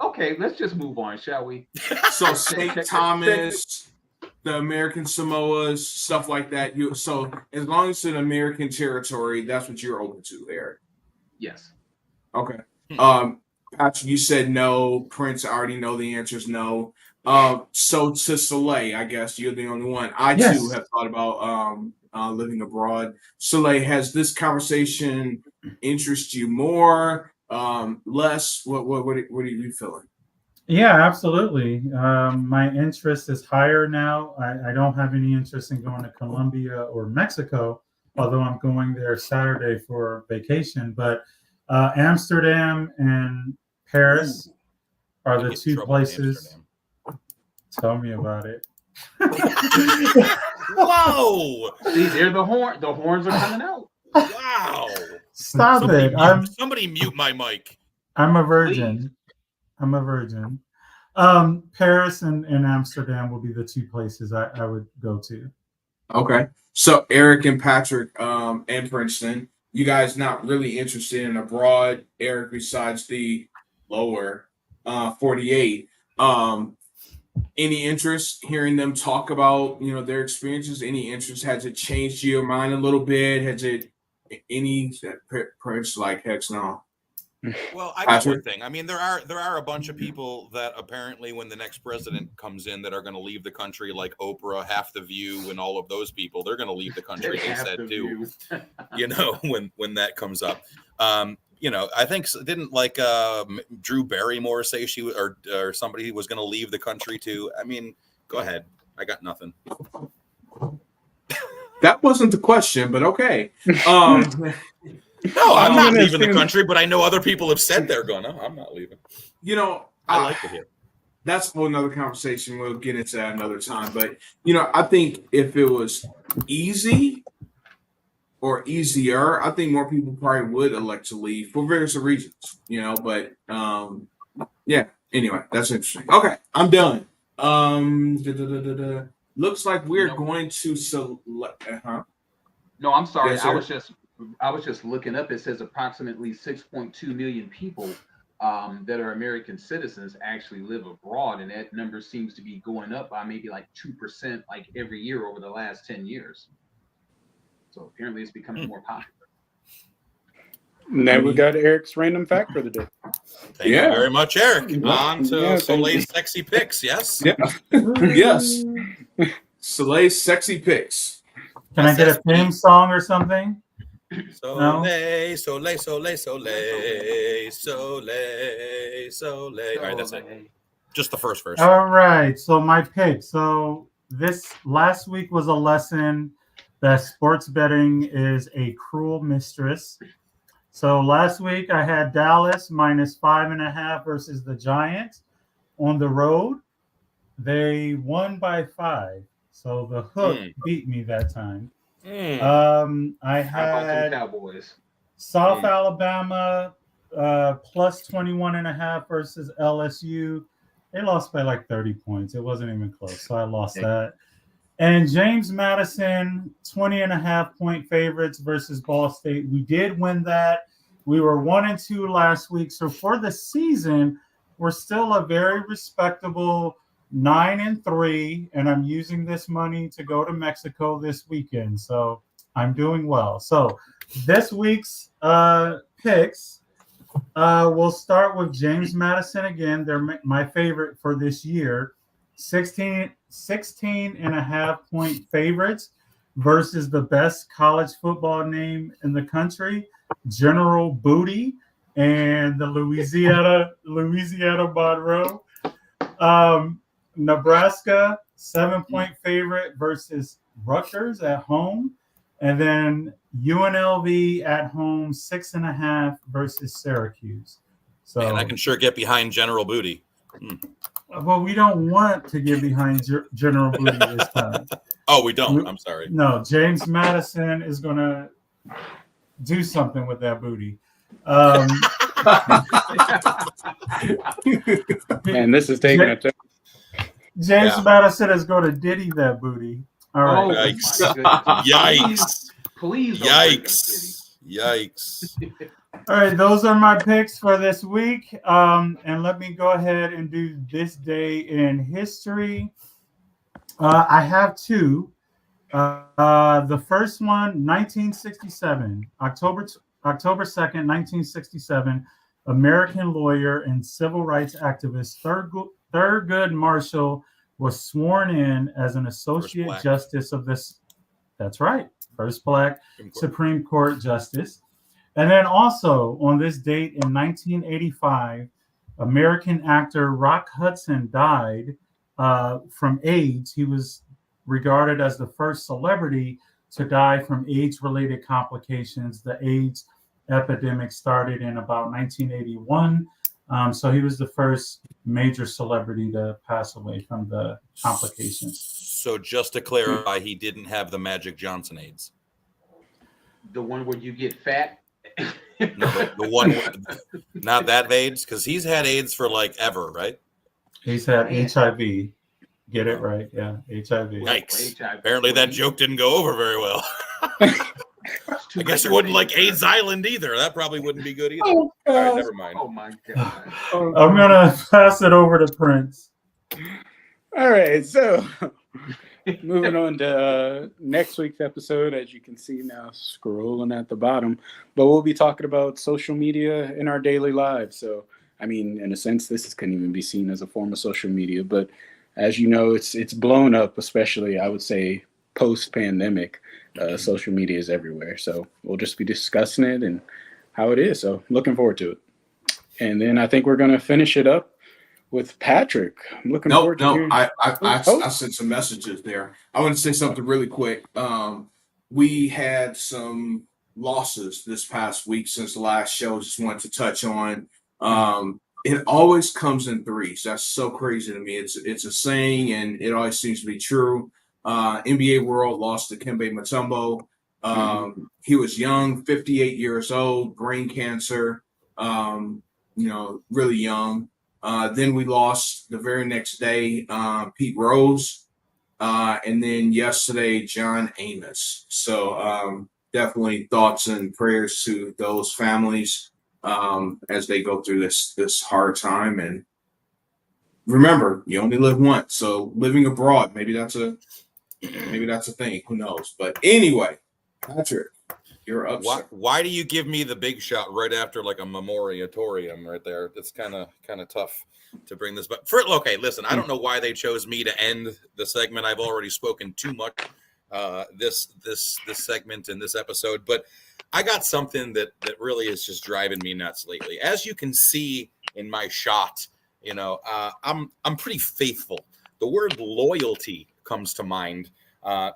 okay, let's just move on, shall we? So St. Thomas, the American Samoas, stuff like that. So as long as it's an American territory, that's what you're open to, Eric. Yes. Okay. Patrick, you said no. Prince, I already know the answer is no. So to Soleil, I guess you're the only one. I Yes. too have thought about living abroad. Soleil, has this conversation interest you more, less? What are you feeling? Yeah, absolutely. My interest is higher now. I don't have any interest in going to Colombia or Mexico, although I'm going there Saturday for vacation. But Amsterdam and Paris are You the get in 2 trouble in places. Tell me about it. Whoa! See, they're the horn. The horns are coming out. Wow! Stop it. Somebody mute my mic. I'm a virgin. I'm a virgin. Paris and Amsterdam will be the 2 places I would go to. Okay. So Eric and Patrick and Princeton, you guys not really interested in abroad. Eric, besides the lower 48. Any interest hearing them talk about their experiences? Any interest? Has it changed your mind a little bit? Has it any Prince like heck no? Well, I got one thing. I mean, there are a bunch of people that apparently, when the next president comes in, that are going to leave the country, like Oprah, Half the View, and all of those people. They're going to leave the country. They Half said the too. view. When that comes up. I think didn't like Drew Barrymore say she or somebody was going to leave the country too. I mean, go ahead. I got nothing. That wasn't the question, but okay. No, I'm not leaving the assume- country, but I know other people have said they're gonna. I'm not leaving. I like it here. That's for another conversation. We'll get into that another time. But I think if it was easy or easier, I think more people probably would elect to leave for various reasons. But yeah. Anyway, that's interesting. Okay, I'm done. Looks like we're going to select. No, I'm sorry. Yes, I was just looking up. It says approximately 6.2 million people that are American citizens actually live abroad, and that number seems to be going up by maybe like 2% like every year over the last 10 years. So apparently it's becoming more popular. Now we got Eric's random fact for the day. Thank you very much, Eric. On to Yeah, thank Soleil's you. sexy picks. Yes. Yeah. Yes. Soleil's sexy picks. Can I get a theme song or something? Soleil, soleil, soleil, soleil, soleil, soleil. All right, that's it. Just the first verse. All right. So my pick. So this last week was a lesson that sports betting is a cruel mistress. So last week I had Dallas -5.5 versus the Giants on the road. They won by 5. So the hook beat me that time. I How about some had Cowboys? South Alabama plus 21.5 versus LSU. They lost by like 30 points. It wasn't even close. So I lost that. And James Madison, 20.5 point favorites versus Ball State. We did win that. We were 1-2 last week. So for the season, we're still a very respectable 9-3. And I'm using this money to go to Mexico this weekend. So I'm doing well. So this week's picks, we'll start with James Madison again. They're my favorite for this year. 16.5 point favorites versus the best college football name in the country, General Booty, and the Louisiana Monroe. Nebraska, 7-point favorite versus Rutgers at home. And then UNLV at home, 6.5 versus Syracuse. So, man, I can sure get behind General Booty. Well, we don't want to get behind General Booty this time. Oh, we don't. I'm sorry. No, James Madison is going to do something with that booty. Man, this is taking a turn. James Madison is going to diddy that booty. All right. Yikes. Yikes. Please. Yikes. All right. Those are my picks for this week. And let me go ahead and do this day in history. I have two. The first one, 1967, October 2nd, 1967, American lawyer and civil rights activist Thurgood Marshall was sworn in as an associate justice of this. That's right. First black Supreme Court justice. And then also on this date in 1985, American actor Rock Hudson died from AIDS. He was regarded as the first celebrity to die from AIDS-related complications. The AIDS epidemic started in about 1981. So he was the first major celebrity to pass away from the complications. So just to clarify, he didn't have the Magic Johnson AIDS. The one where you get fat? No, the one, not that AIDS, because he's had AIDS for like ever, right? He's had HIV. Get it right. Yeah, HIV. Yikes. Apparently that joke didn't go over very well. I guess you wouldn't like AIDS Island either. That probably wouldn't be good either. All right, never mind. Oh, my God. I'm going to pass it over to Prince. All right, so moving on to next week's episode, as you can see now, scrolling at the bottom. But we'll be talking about social media in our daily lives. So, I mean, in a sense, this can even be seen as a form of social media. But as you know, it's blown up, especially, I would say, post-pandemic. Social media is everywhere. So we'll just be discussing it and how it is. So looking forward to it. And then I think we're going to finish it up with Patrick. I'm looking forward to hearing. I sent some messages there. I want to say something really quick. We had some losses this past week since the last show. Just wanted to touch on. It always comes in threes. That's so crazy to me. It's a saying, and it always seems to be true. NBA World lost to Kembe Mutombo. He was young, 58 years old, brain cancer. Really young. Then we lost the very next day, Pete Rose. And then yesterday, John Amos. So definitely thoughts and prayers to those families as they go through this hard time. And remember, you only live once. So living abroad, maybe that's a thing. Who knows? But anyway, Patrick, you're up. Why do you give me the big shot right after like a memoriatorium right there? It's kind of tough to bring this. But okay, listen, I don't know why they chose me to end the segment. I've already spoken too much this segment and this episode, but I got something that really is just driving me nuts lately. As you can see in my shot, I'm pretty faithful. The word loyalty comes to mind.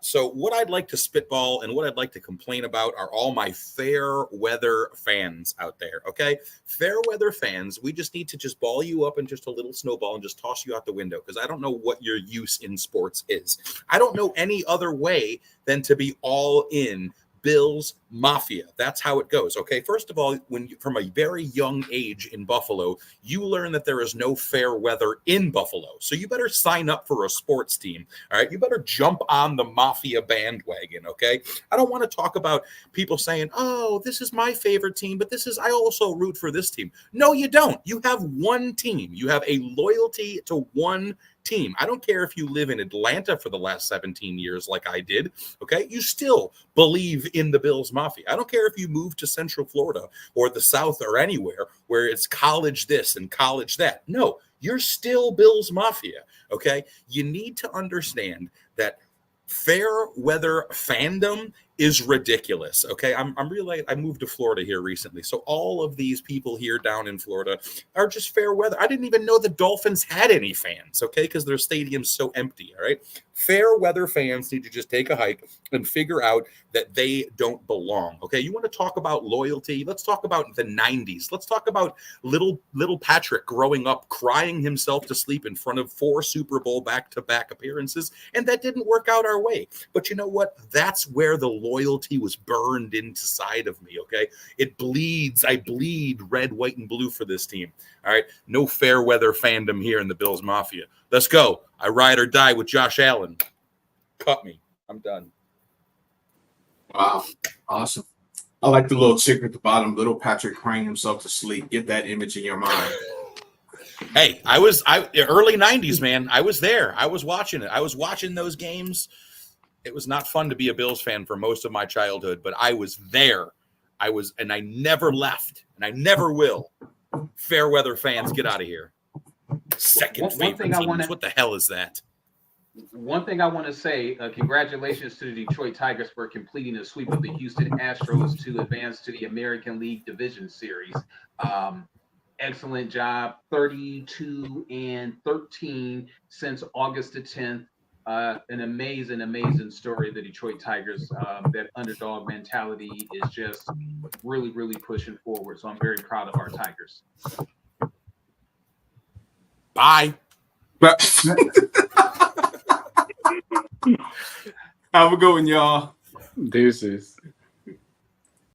So what I'd like to spitball and what I'd like to complain about are all my fair weather fans out there. Okay, fair weather fans, we just need to just ball you up in just a little snowball and just toss you out the window, because I don't know what your use in sports is. I don't know any other way than to be all in Bills Mafia. That's how it goes. Okay. First of all, when you, from a very young age in Buffalo, you learn that there is no fair weather in Buffalo. So you better sign up for a sports team. All right. You better jump on the Mafia bandwagon. Okay. I don't want to talk about people saying, oh, this is my favorite team, but I also root for this team. No, you don't. You have one team. You have a loyalty to one team. I don't care if you live in Atlanta for the last 17 years like I did. Okay. You still believe in the Bills Mafia. I don't care if you move to Central Florida or the South or anywhere where it's college this and college that. No, you're still Bills Mafia. Okay. You need to understand that fair weather fandom is ridiculous. Okay. I moved to Florida here recently. So all of these people here down in Florida are just fair weather. I didn't even know the Dolphins had any fans. Okay. Because their stadium's so empty. All right. Fair weather fans need to just take a hike and figure out that they don't belong. Okay. You want to talk about loyalty? Let's talk about the 90s. Let's talk about little Patrick growing up, crying himself to sleep in front of 4 Super Bowl back-to-back appearances. And that didn't work out our way. But you know what? That's where the loyalty was burned inside of me. Okay. It bleeds. I bleed red, white, and blue for this team. All right. No fair weather fandom here in the Bills Mafia. Let's go. I ride or die with Josh Allen. Cut me. I'm done. Wow. Awesome. I like the little chick at the bottom, little Patrick crying himself to sleep. Get that image in your mind. Hey, early 90s, man. I was there. I was watching it. I was watching those games. It was not fun to be a Bills fan for most of my childhood, but I was there. And I never left, and I never will. Fair weather fans, get out of here. Second favorite teams. What the hell is that? One thing I want to say, congratulations to the Detroit Tigers for completing a sweep of the Houston Astros to advance to the American League Division Series. Excellent job. 32-13 since August the 10th. An amazing story of the Detroit Tigers. That underdog mentality is just really, really pushing forward. So I'm very proud of our Tigers. Bye. Have a good one, y'all. Deuces.